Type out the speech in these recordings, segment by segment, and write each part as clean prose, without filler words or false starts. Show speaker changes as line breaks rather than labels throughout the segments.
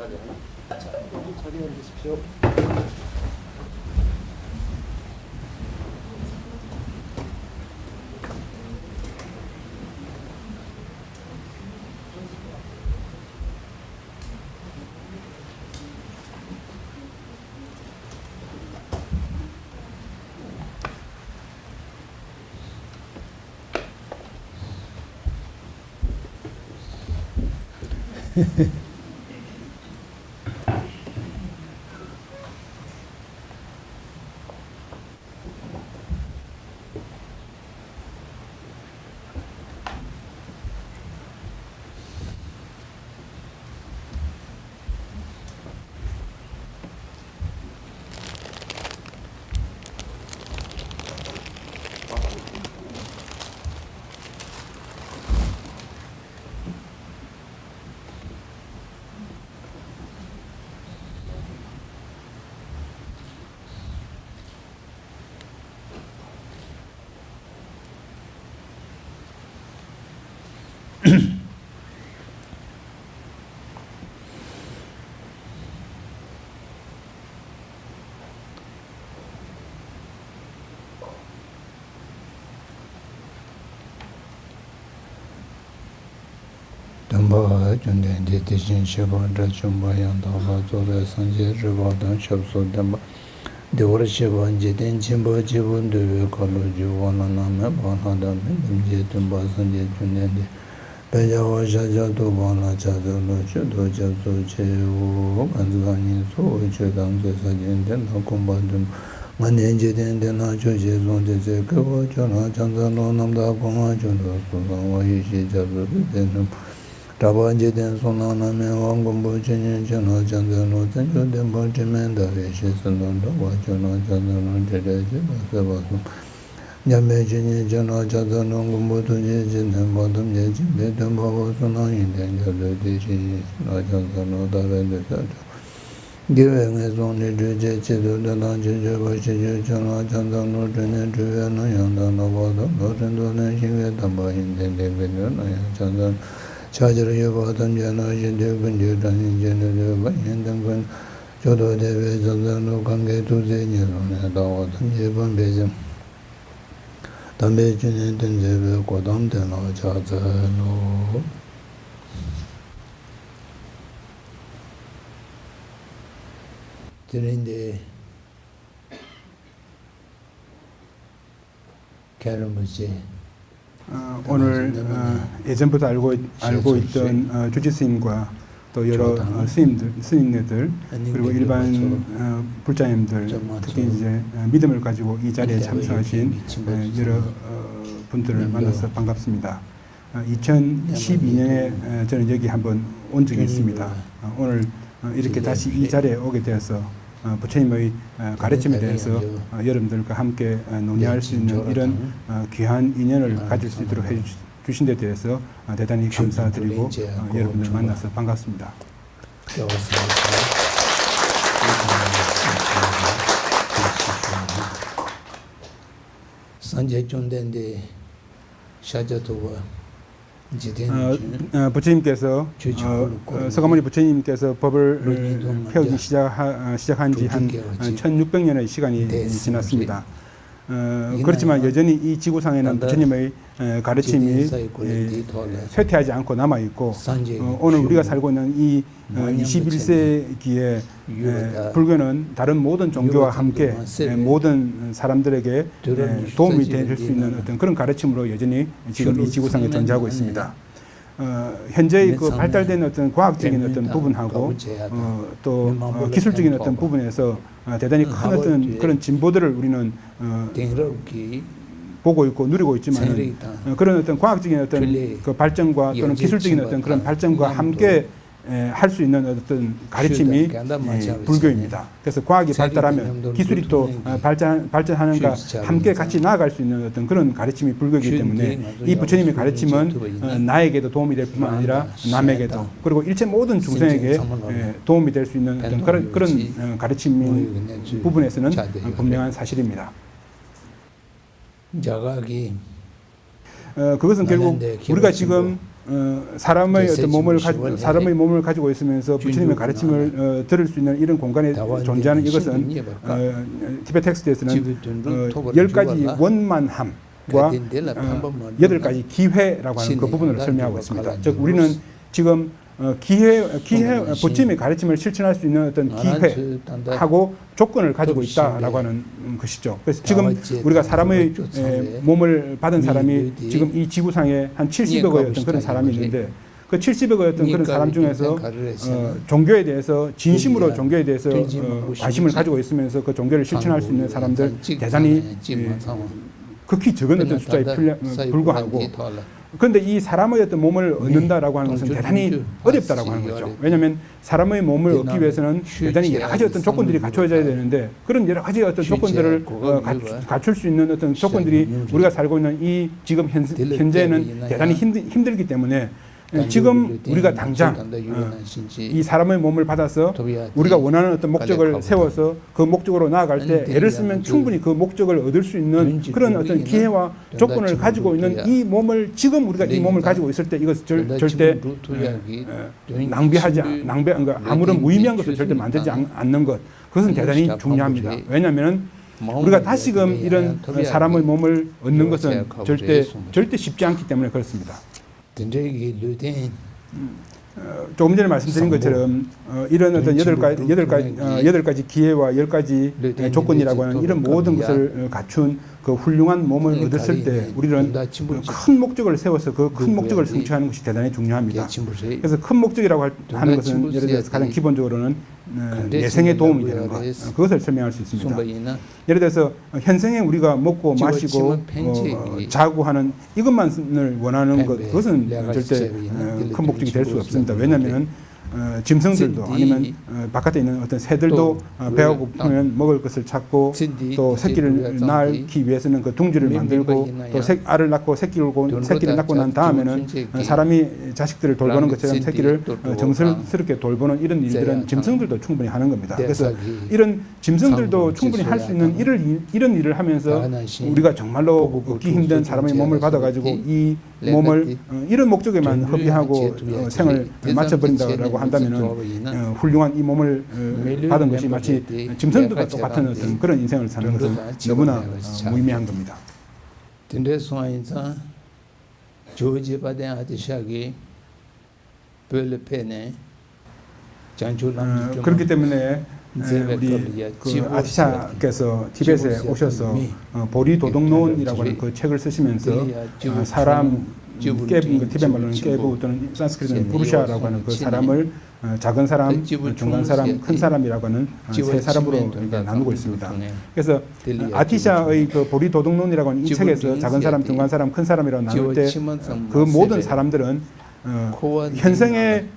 자리에 앉으십시오.
Dāmbā jundiān dī tīshīn shibā rā chūmbā yāng dāmbā dzōrā sāngyē rīvā dāng shabsō dāmbā dīvara shibā jidān chīmbā jibū dīvē kālū jīvā nā nāmē bānā dāmbē dāmbē dāmbā sāngyē jundiān dī bējā wā shācā dōbā nā chācā lō chū dō chabsō chē wō gāndzī gāñī sō wē chū dāngzē sācīn dāng nā kumbā dāmbā ngā nian jidān dāng nā chū chē sōng chē chē kē wā chū nā chāngzā lō nām dā kumbā chū dō sō sāng wā yī shī chabsō dī dāng Rabanje den sonana me wangumbu chenye chena chandze no tencho denpa chimenda veshe sandanda wachana chandze no chereche basa basu Nyame chenye chena chandze no gumbu tuje chenden badam ye chimbe tenpa wasu na yinden jale de chenye na chandze no dare de sacho Give nge soni chuje chedu dana cheche bashe chena chandze no chene chuve na yanda na wada no chendo ne shingwe tamba yinden de gwenyo na chandze Chāchara yabhātam jana shindhe guñjhe dhāni jana yabhā yendam guñ chodo deve zanzano kange tuze nyelone dāvatam yabham bejam tambe chune tenzebe kodam tena chācalo Tirinde 캐러무지
오늘 예전부터 알고 있던 주지스님과 또 여러 스님네들 그리고 일반 불자님들 특히 이제 믿음을 가지고 이 자리에 참석하신 여러 분들을 만나서 반갑습니다. 2012년에 저는 여기 한번 온 적이 있습니다. 오늘 이렇게 다시 이 자리에 오게 되어서 부처님의 가르침에 대해서 여러분들과 함께 논의할 수 있는 이런 귀한 인연을 가질 수 있도록 해주신 데 대해서 대단히 감사드리고 여러분들 만나서 반갑습니다. 부처님께서 서가모니 부처님께서 법을 펴기 시작한 지 한 1600년의 시간이 지났습니다. 그렇지만 여전히 이 지구상에는 부처님의 가르침이 쇠퇴하지 않고 남아있고 오늘 우리가 살고 있는 이 21세기에 불교는 다른 모든 종교와 함께 모든 사람들에게 도움이 될 수 있는 어떤 그런 가르침으로 여전히 지금 이 지구상에 존재하고 있습니다. 현재의 그 발달된 어떤 과학적인 어떤 부분하고 또 기술적인 어떤 부분에서 대단히 큰 어떤 그런 진보들을 우리는 보고 있고 누리고 있지만 그런 어떤 과학적인 어떤 그 발전과 또는 기술적인 어떤 그런 발전과 함께 할 수 있는 어떤 가르침이 불교입니다. 그래서 과학이 발달하면 기술이 또 발전하는가 함께 같이 나아갈 수 있는 어떤 그런 가르침이 불교이기 때문에 이 부처님의 가르침은 나에게도 도움이 될 뿐만 아니라 남에게도 그리고 일체 모든 중생에게 도움이 될 수 있는 어떤 그런 가르침 부분에서는 분명한 사실입니다.
자각이
그것은 결국
나는데
우리가
기본적으로
지금 사람의 어떤 몸을 사람의 몸을 가지고 있으면서 부처님의 가르침을 들을 수 있는 이런 공간에 존재하는 이것은 티베트 텍스트에서는 10가지 원만함과 8가지 기회라고 하는 그 부분을 설명하고 있습니다. 즉 우리는 지금 부처님의 가르침을 실천할 수 있는 어떤 기회하고 조건을 가지고 있다라고 하는 것이죠. 그래서 지금 우리가 사람의 몸을 받은 사람이 지금 이 지구상에 한 70억의 어떤 그런 사람이 있는데 그 70억의 어떤 그런 사람 중에서 종교에 대해서 진심으로 종교에 대해서 관심을 가지고 있으면서 그 종교를 실천할 수 있는 사람들 대단히 극히 적은 어떤 숫자에 불과하고, 그런데 이 사람의 어떤 몸을 얻는다라고 하는 것은 대단히 어렵다라고 하는 거죠. 왜냐하면 사람의 몸을 얻기 위해서는 대단히 여러 가지 어떤 조건들이 갖춰져야 되는데 그런 여러 가지 어떤 조건들을 갖출 수 있는 어떤 조건들이 우리가 살고 있는 이 지금 현재는 대단히 힘들기 때문에 지금 우리가 당장 이 사람의 몸을 받아서 우리가 원하는 어떤 목적을 세워서 그 목적으로 나아갈 때 애를 쓰면 충분히 그 목적을 얻을 수 있는 그런 어떤 기회와 조건을 가지고 있는 이 몸을 지금 우리가 이 몸을 가지고 있을 때 이것을 절대 그러니까 아무런 무의미한 것을 절대 만들지 않는 것, 그것은 대단히 중요합니다. 왜냐하면 우리가 다시금 이런 사람의 몸을 얻는 것은 절대 쉽지 않기 때문에 그렇습니다. 조금 전에 말씀드린 것처럼 이런 어떤 8가지 기회와 10가지 조건이라고 하는 이런 모든 것을 갖춘 그 훌륭한 몸을 얻었을 때 우리는 큰 목적을 세워서 그 큰 목적을 성취하는 것이 대단히 중요합니다. 그래서 큰 목적이라고 하는 것은 예를 들어서 가장 기본적으로는 내생에 도움이 되는 것, 그것을 설명할 수 있습니다. 예를 들어서 현생에 우리가 먹고 마시고 자고 하는 이것만을 원하는 것, 그것은 절대 큰 목적이 될 수 없습니다. 왜냐하면 짐승들도 아니면 바깥에 있는 어떤 새들도 배가 고프면 먹을 것을 찾고 또 새끼를 낳기 위해서는 그 둥지를 만들고 또 알을 낳고 새끼를 낳고 난 다음에는 사람이 자식들을 돌보는 것처럼 새끼를 정성스럽게 돌보는 이런 일들은 짐승들도 충분히 하는 겁니다. 그래서 이런 짐승들도 충분히 할 수 있는 이런 일을 하면서 우리가 정말로 얻기 힘든 사람의 몸을 받아가지고 이 몸을 이런 목적에만 허비하고 생을 맞춰버린다고 한다면은 훌륭한 이 몸을 받은 것이 마치 짐승들과 똑같은 어떤 그런 인생을 사는 것은 너무나 무의미한 겁니다. 그렇기 때문에 우리 그 아티샤께서 티벳에 오셔서 보리도덕론이라고 하는 그 책을 쓰시면서 사람 티벳 말로는 깨부 또는 산스크리트는 부르샤라고 하는 그 사람을 작은 사람, 중간 사람, 큰 사람이라고 하는 세 사람으로 나누고 있습니다. 그래서 아티샤의 그 보리도덕론이라고 하는 이 책에서 작은 사람, 중간 사람, 큰 사람이라고 나눌 때 그 모든 사람들은 현생의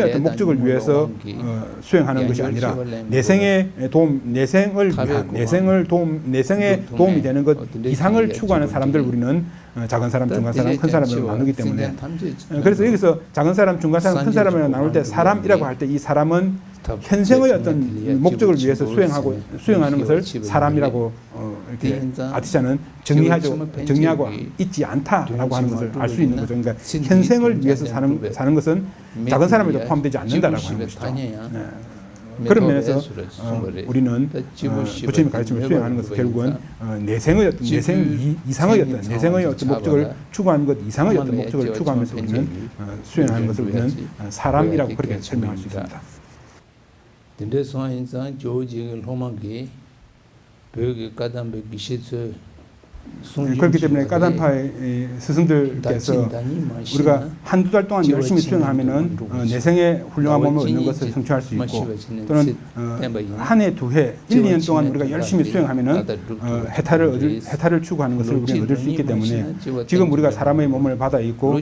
어떤 목적을 위해서 수행하는 것이 아니라 내생의 도움이 되는 것 이상을 추구하는 사람들 우리는 작은 사람, 중간 사람, 큰 사람으로 나누기 때문에 그래서 여기서 작은 사람, 중간 사람, 큰 사람으로 나눌 때 사람이라고 할 때 이 사람은 현생의 어떤 목적을 위해서 수행하는 것을 사람이라고 이렇게 아티샤는 정리하고 있지 않다라고 하는 것을 알 수 있는 거죠. 그러니까 현생을 위해서 사는 것은 작은 사람에도 포함되지 않는다라고 하는 것이죠. 그런 면에서 우리는 부처님의 가르침을 수행하는 것은 결국은 내생 이상의 어떤 목적을 추구하는 것 이상의 어떤 목적을 추구하면서 우리는 수행하는 것을 우리는 사람이라고 그렇게 설명할 수 있습니다. 그렇기 때문에 까담파의 스승들께서 우리가 한두 달 동안 열심히 수행하면은 내생의 훌륭한 몸을 얻는 것을 성취할 수 있고 또는 한 해, 두 해, 1, 2년 동안 우리가 열심히 수행하면은 해탈을 추구하는 것을 우리는 얻을 수 있기 때문에 지금 우리가 사람의 몸을 받아 있고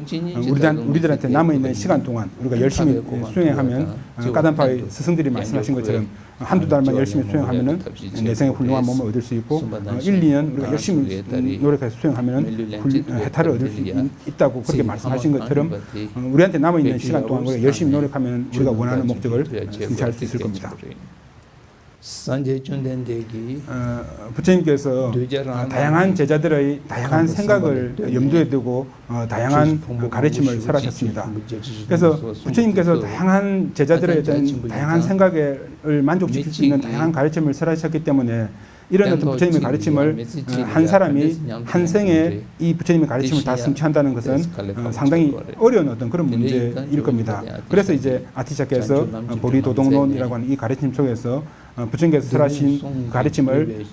우리들한테 남아있는 시간 동안 우리가 열심히 수행하면 까담파의 스승들이 말씀하신 것처럼 한두 달만 열심히 수행하면은 내생의 훌륭한 몸을 얻을 수 있고 1, 2년 우리가 열심히 노력해서 수행하면은 해탈을 얻을 수 있다고 그렇게 말씀하신 것처럼 우리한테 남아있는 시간 동안 우리가 열심히 노력하면 우리가 원하는 목적을 성취할 수 있을 겁니다.
산제 촌된데기
부처님께서 다양한 제자들의 다양한 생각을 염두에 두고 다양한 가르침을 설하셨습니다. 그래서 부처님께서 다양한 제자들의 어떤 다양한 생각을 만족시킬 수 있는 다양한 가르침을 설하셨기 때문에 이런 어떤 부처님의 가르침을 한 사람이 한 생에 이 부처님의 가르침을 다 성취한다는 것은 상당히 어려운 어떤 그런 문제일 겁니다. 그래서 이제 아티샤께서 보리도동론이라고 하는 이 가르침 속에서 부처님께서 설하신 가르침을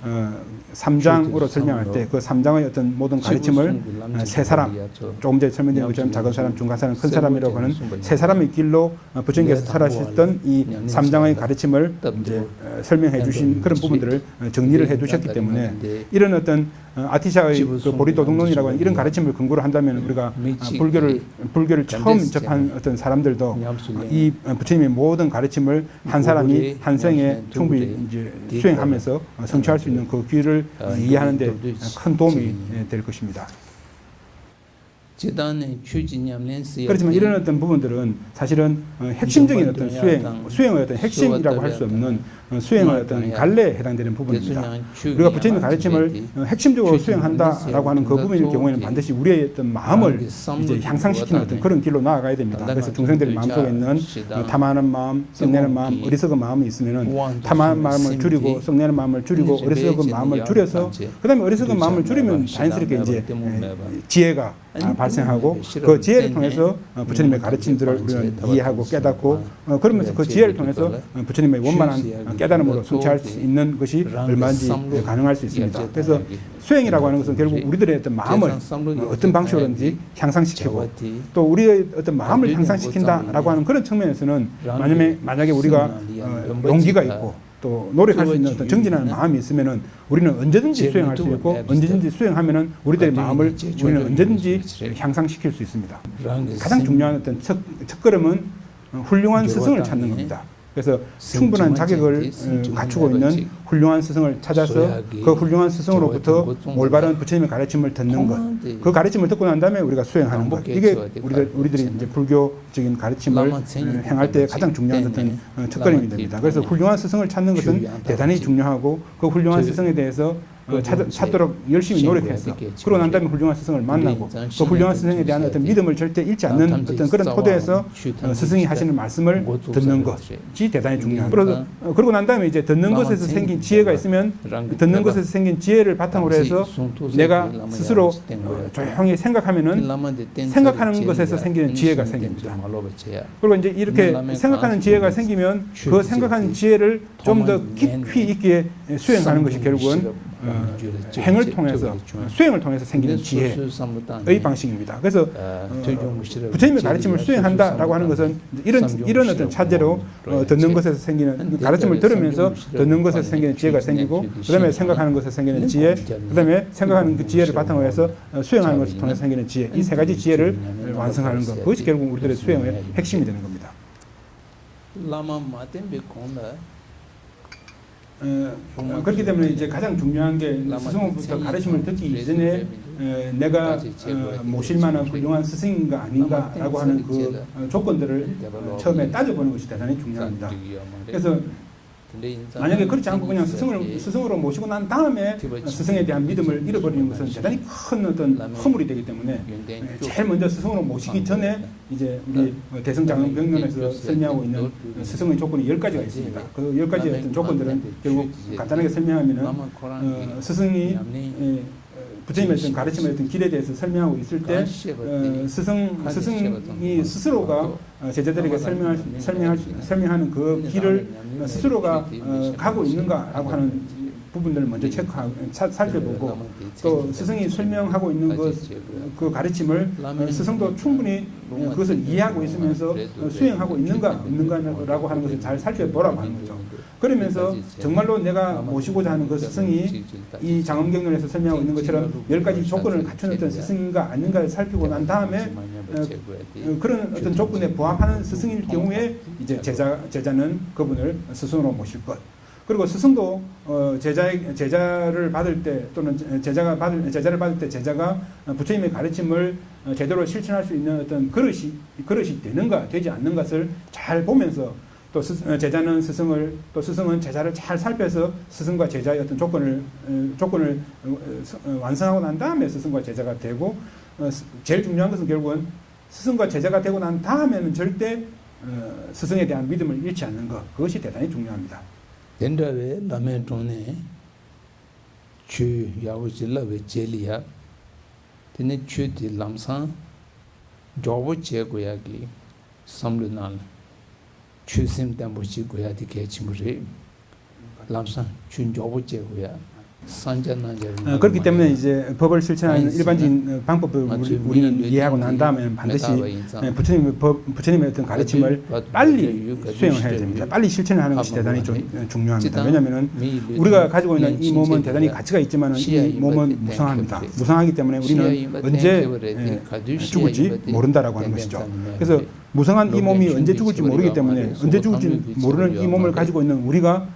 3장으로 설명할 때 그 3장의 어떤 모든 가르침을 세 사람, 조금 전에 설명드린 것처럼 작은 사람, 중간 사람, 큰 사람이라고 하는 세 사람의 길로 부처님께서 설하셨던 이 3장의 가르침을 이제 설명해 주신 그런 부분들을 정리를 해 두셨기 때문에 이런 어떤 아티샤의 그 보리도동론이라고 하는 이런 가르침을 근거로 한다면 우리가 불교를 처음 접한 어떤 사람들도 이 부처님의 모든 가르침을 한 사람이 한 생에 충분히 이제 수행하면서 성취할 수 있는 그 길을 이해하는 데 큰 도움이 될 것입니다. 그렇지만 이런 어떤 부분들은 사실은 핵심적인 어떤 수행의 어떤 핵심이라고 할 수 없는 수행의 어떤 갈래에 해당되는 부분입니다. 우리가 부처님의 가르침을 핵심적으로 수행한다라고 하는 그 부분일 경우에는 반드시 우리의 어떤 마음을 이제 향상시키는 어떤 그런 길로 나아가야 됩니다. 그래서 중생들의 마음속에 있는 탐하는 마음, 썩내는 마음, 어리석은 마음이 있으면은 탐하는 마음을 줄이고 썩내는 마음을 줄이고 어리석은 마음을 줄여서 그다음에 어리석은 마음을 줄이면 자연스럽게 이제 지혜가 발생하고 그 지혜를 통해서 부처님의 가르침들을 우리는 이해하고 깨닫고 그러면서 그 지혜를 통해서 부처님의 원만한 깨달음으로 성취할 수 있는 것이 얼마든지 가능할 수 있습니다. 그래서 수행이라고 하는 것은 결국 우리들의 어떤 마음을 어떤 방식으로든지 향상시키고 또 우리의 어떤 마음을 향상시킨다라고 하는 그런 측면에서는 만약에 우리가 용기가 있고 또 노력할 수 있는 어떤 정진하는 마음이 있으면은 우리는 언제든지 수행할 수 있고 언제든지 수행하면은 우리들의 마음을 우리는 언제든지 향상시킬 수 있습니다. 가장 중요한 어떤 첫걸음은 훌륭한 스승을 찾는 겁니다. 그래서 충분한 자격을 갖추고 있는 훌륭한 스승을 찾아서 그 훌륭한 스승으로부터 올바른 부처님의 가르침을 듣는 것, 그 가르침을 듣고 난 다음에 우리가 수행하는 것, 이게 우리들이 이제 불교적인 가르침을 행할 때 가장 중요한 어떤 첫걸음이 됩니다. 그래서 훌륭한 스승을 찾는 것은 대단히 중요하고 그 훌륭한 스승에 대해서 찾도록 열심히 노력해서 그러고 난 다음에 훌륭한 스승을 만나고 그 훌륭한 스승에 대한 어떤 믿음을 절대 잃지 않는 어떤 그런 토대에서 스승이 하시는 말씀을 듣는 것이 대단히 중요합니다. 그러고 난 다음에 이제 듣는 것에서 생긴 지혜가 있으면 듣는 것에서 생긴 지혜를 바탕으로 해서 내가 스스로 조용히 생각하면은 생각하는 것에서 생기는 지혜가 생깁니다. 그리고 이제 이렇게 생각하는 지혜가 생기면 그 생각하는 지혜를 좀 더 깊이 있게 수행하는 것이 결국은 행을 통해서 수행을 통해서 생기는 지혜의 방식입니다. 그래서 부처님의 가르침을 수행한다라고 하는 것은 이런 어떤 차제로 듣는 것에서 생기는 가르침을 들으면서 듣는 것에서 생기는 지혜가 생기고 그다음에 생각하는 것에서 생기는 지혜, 그다음에 생각하는 그 지혜를 바탕으로 해서 수행하는 것을 통해서 생기는 지혜, 이 세 가지 지혜를 완성하는 것, 그것이 결국 우리들의 수행의 핵심이 되는 겁니다. 그렇기 때문에 이제 가장 중요한 게 스승으로부터 가르침을 듣기 이전에 내가 모실 만한 훌륭한 스승인가 아닌가라고 하는 그 조건들을 처음에 따져보는 것이 대단히 중요합니다. 그래서 만약에 그렇지 않고 그냥 스승으로 모시고 난 다음에 스승에 대한 믿음을 잃어버리는 것은 대단히 큰 어떤 허물이 되기 때문에 제일 먼저 스승으로 모시기 전에 이제 우리 대승장흥병론에서 설명하고 있는 스승의 조건이 10가지가 있습니다. 그 10가지의 어떤 조건들은 결국 간단하게 설명하면은 스승이 부처님의 어떤 가르침의 어떤 길에 대해서 설명하고 있을 때 스승이 스스로가 제자들에게 설명하는 그 길을 스스로가 가고 있는가라고 하는 부분들을 먼저 살펴보고 또 스승이 설명하고 있는 그 가르침을 스승도 충분히 그것을 이해하고 있으면서 수행하고 있는가 없는가라고 하는 것을 잘 살펴보라고 하는 거죠. 그러면서 정말로 내가 모시고자 하는 그 스승이 이 장엄경론에서 설명하고 있는 것처럼 10가지 조건을 갖춘 어떤 스승인가 아닌가를 살피고 난 다음에 그런 어떤 조건에 부합하는 스승일 경우에 이제 제자는 그분을 스승으로 모실 것. 그리고 스승도 제자를 받을 때 또는 제자를 받을 때 제자가 부처님의 가르침을 제대로 실천할 수 있는 어떤 그릇이 되는가 되지 않는 것을 잘 보면서 또 제자는 스승을 또 스승은 제자를 잘 살펴서 스승과 제자의 어떤 조건을 완성하고 난 다음에 스승과 제자가 되고 제일 중요한 것은 결국은 스승과 제자가 되고 난 다음에는 절대 스승에 대한 믿음을 잃지 않는 것 그것이 대단히 중요합니다.
덴다베 라멘 존네 추 야오질라베 젤리야 테네 추디 람산 조보 제고야기 삼르날 추심 담보지 고야디 개치무리 람산 춘 조보 제고야 산자나자
그렇기 때문에 이제 법을 실천하는 일반적인 방법을 우리는 이해하고 난 다음에 반드시 부처님의 어떤 가르침을 빨리 수행을 해야 됩니다. 빨리 실천을 하는 것이 대단히 중요합니다. 왜냐하면 우리가 가지고 있는 이 몸은 대단히 가치가 있지만 이 몸은 무상합니다. 무상하기 때문에 우리는 언제 죽을지 모른다라고 하는 것이죠. 그래서 무상한 이 몸이 언제 죽을지 모르기 때문에 언제 죽을지 모르는 이 몸을 가지고 있는 우리가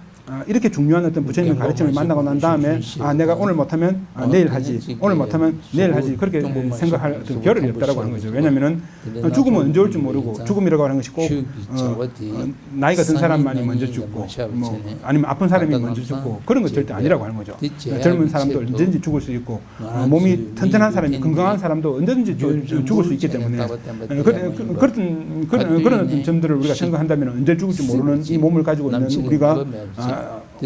이렇게 중요한 어떤 부처님의 가르침을 만나고 난 다음에 내가 오늘 못하면 내일 하지 오늘 못하면 내일 하지 그렇게 생각할 어떤 겨를이 없다라고 하는 거죠. 왜냐하면 죽음은 언제 올지 모르고 죽음이라고 하는 것이 꼭 나이가 든 사람만이 먼저 죽고 뭐 아니면 아픈 사람이 먼저 죽고 그런 것 절대 아니라고 하는 거죠. 젊은 사람도 언제든지 죽을 수 있고 몸이 튼튼한 사람이 건강한 사람도 언제든지 죽을 수 있기 때문에 그런 어떤 점들을 우리가 생각한다면 언제 죽을지 모르는 이 몸을 가지고 있는 우리가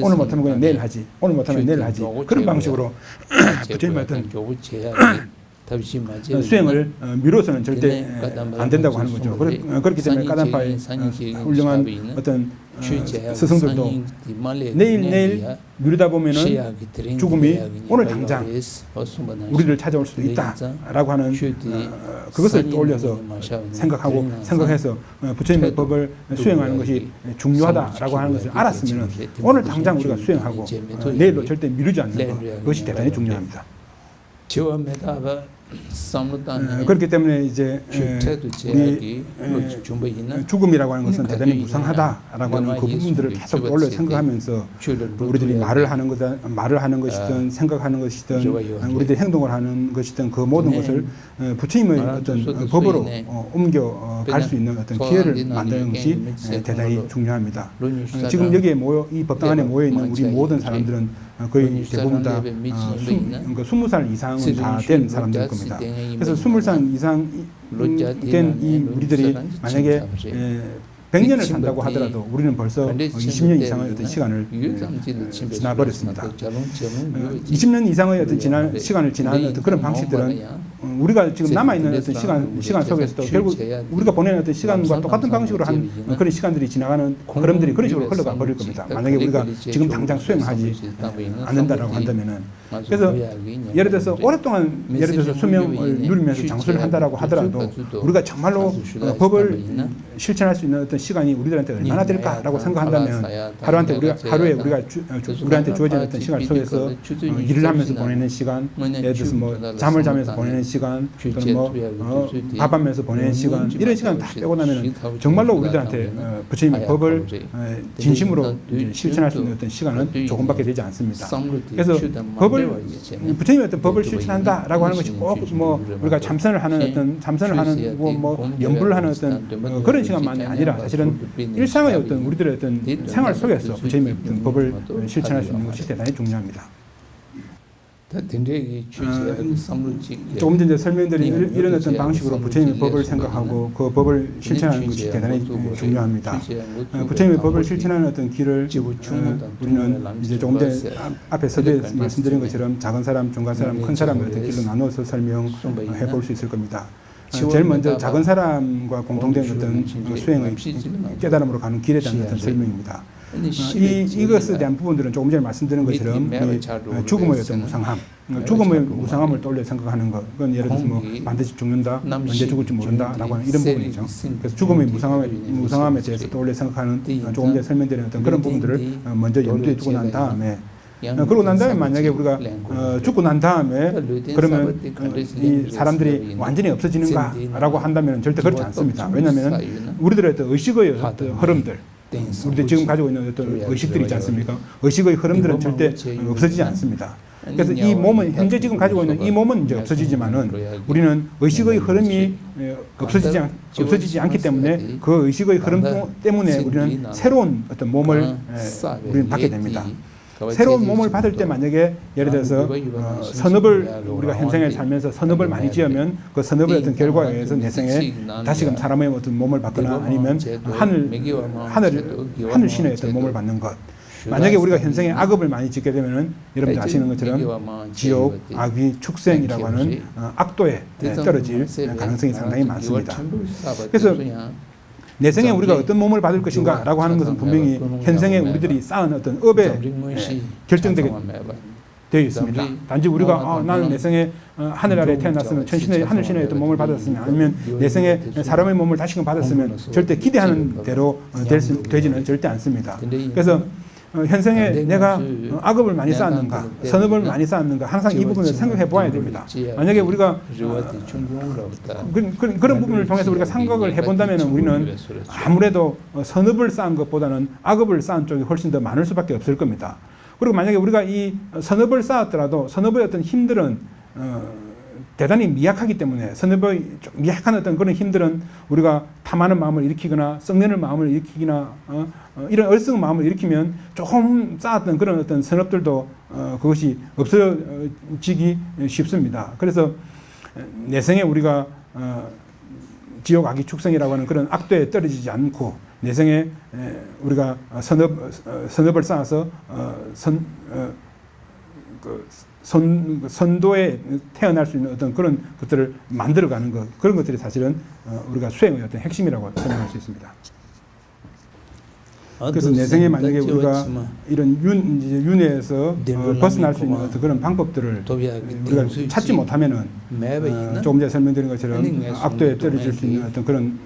오늘 못하면 그냥 내일 하지 오늘 못하면 내일 하지 그런 방식으로 부처님의 어떤 수행을 미뤄서는 절대 안 된다고 하는 거죠. 그렇기 때문에 까담파의 훌륭한 어떤 스승들도 내일 미루다 보면은 죽음이 오늘 당장 우리를 찾아올 수도 있다라고 하는 그것을 떠올려서 생각해서 부처님의 법을 수행하는 것이 중요하다라고 하는 것을 알았으면 오늘 당장 우리가 수행하고 내일로 절대 미루지 않는 것 그것이 대단히 중요합니다. 그렇기 때문에 이제 우리 죽음이라고 하는 것은 대단히 무상하다라고 하는 그 부분들을 계속 올려 생각하면서 우리들이 말을 하는 것이든 생각하는 것이든 우리들이 행동을 하는 것이든 그 모든 것을 부처님의 어떤 법으로 옮겨 갈 수 있는 어떤 기회를 만드는 것이 대단히 중요합니다. 지금 여기에 이 법당 안에 모여 있는 우리 모든 사람들은 거의 대부분 다 20살 이상은 다 된 사람들일 겁니다. 그래서 20살 이상 된 이 우리들이 만약에 100년을 산다고 하더라도 우리는 벌써 20년 이상의 어떤 시간을 지나버렸습니다. 20년 이상의 어떤 시간을 지나는 어떤 그런 방식들은 우리가 지금 남아있는 어떤 시간 속에서도 결국 우리가 보내는 어떤 시간과 똑같은 방식으로 한 그런 시간들이 지나가는 흐름들이 그런 식으로 흘러가 버릴 겁니다. 만약에 우리가 지금 당장 수행하지 않는다라고 한다면은 그래서 예를 들어서 오랫동안 예를 들어서 수명을 누리면서 장수를 한다라고 하더라도 우리가 정말로 법을 실천할 수 있는 어떤 시간이 우리들한테 얼마나 될까라고 생각한다면 하루에 우리한테 주어진 어떤 시간 속에서 일을 하면서 보내는 시간, 예를 들어서 뭐 잠을 자면서 보내는 시간, 또는 뭐 밥하면서 보내는 시간 이런 시간 다 빼고 나면 정말로 우리들한테 부처님의 법을 진심으로 실천할 수 있는 어떤 시간은 조금밖에 되지 않습니다. 그래서 부처님의 어떤 법을 실천한다라고 하는 것이 꼭 뭐 우리가 참선을 하는 뭐 연불을 하는 어떤 그런 시간만이 아니라 사실은 일상의 어떤 우리들의 어떤 생활 속에서 부처님의 어떤 법을 실천할 수 있는 것이 대단히 중요합니다. 조금 전에 설명드린 이런 어떤 방식으로 부처님의 법을 생각하고 그 법을 실천하는 것이 대단히 중요합니다. 부처님의 법을 실천하는 어떤 길을 우리는 이제 조금 전에 앞에 서두에 말씀드린 것처럼 작은 사람, 중간 사람, 큰 사람의 어떤 길로 나눠서 설명해 볼 수 있을 겁니다. 제일 먼저 작은 사람과 공통된 어떤 수행의 깨달음으로 가는 길에 대한 어떤 설명입니다. 이것에 대한 부분들은 조금 전에 말씀드린 것처럼 죽음의 어떤 무상함, 죽음의 무상함을 떠올려 생각하는 것, 그건 예를 들어서 뭐 반드시 죽는다, 언제 죽을지 모른다라고 하는 이런 부분이죠. 그래서 죽음의 무상함에 대해서 떠올려 생각하는 조금 전에 설명드린 어떤 그런 부분들을 먼저 염두에 두고 난 다음에 그러고 난 다음에 만약에 우리가 죽고 난 다음에 그러면 이 사람들이 완전히 없어지는가라고 한다면 절대 그렇지 않습니다. 왜냐하면 우리들의 어떤 의식의 어떤 흐름들, 우리들이 지금 가지고 있는 어떤 의식들이 있지 않습니까? 의식의 흐름들은 절대 없어지지 않습니다. 그래서 이 몸은 현재 지금 가지고 있는 이 몸은 이제 없어지지만은 우리는 의식의 흐름이 없어지지 않기 때문에 그 의식의 흐름 때문에 우리는 새로운 어떤 몸을 우리는 받게 됩니다. 새로운 몸을 받을 때 만약에 예를 들어서 선업을 우리가 현생에 살면서 선업을 많이 지으면 그 선업의 어떤 결과에 의해서 내생에 다시금 사람의 어떤 몸을 받거나 아니면 하늘 신의 어떤 몸을 받는 것. 만약에 우리가 현생에 악업을 많이 짓게 되면은 여러분들 아시는 것처럼 지옥, 악귀, 축생이라고 하는 악도에 떨어질 가능성이 상당히 많습니다. 그래서 내생에 우리가 어떤 몸을 받을 것인가 라고 하는 것은 분명히 현생에 우리들이 쌓은 어떤 업에 결정되게 되어 있습니다. 단지 우리가 나는 내생에 하늘 아래 태어났으면 하늘신의 어떤 몸을 받았으면 아니면 내생에 사람의 몸을 다시금 받았으면 절대 기대하는 대로 되지는 절대 않습니다. 그래서 현생에 내가 악업을 많이 쌓았는가 선업을 많이 쌓았는가 항상 이 부분을 생각해 보아야 됩니다. 만약에 우리가 그런 부분을 통해서 우리가 생각을 해본다면 우리는 아무래도 선업을 쌓은 것보다는 악업을 쌓은 쪽이 훨씬 더 많을 수밖에 없을 겁니다. 그리고 만약에 우리가 이 선업을 쌓았더라도 선업의 어떤 힘들은 대단히 미약하기 때문에 선업의 미약한 어떤 그런 힘들은 우리가 탐하는 마음을 일으키거나 썩내는 마음을 일으키거나 이런 얼썩은 마음을 일으키면 조금 쌓았던 그런 어떤 선업들도 그것이 없어지기 쉽습니다. 그래서 내생에 우리가 지옥 악의 축생이라고 하는 그런 악도에 떨어지지 않고 내생에 우리가 선업을 쌓아서 선도에 태어날 수 있는 어떤 그런 것들을 만들어가는 것, 그런 것들이 사실은 우리가 수행의 어떤 핵심이라고 설명할 수 있습니다. 그래서 내생에 만약에 우리가 이런 윤회에서 벗어날 수 있는 어떤 그런 방법들을 우리가 찾지 못하면은 조금 전에 설명드린 것처럼 악도에 떨어질 수 있는 어떤 그런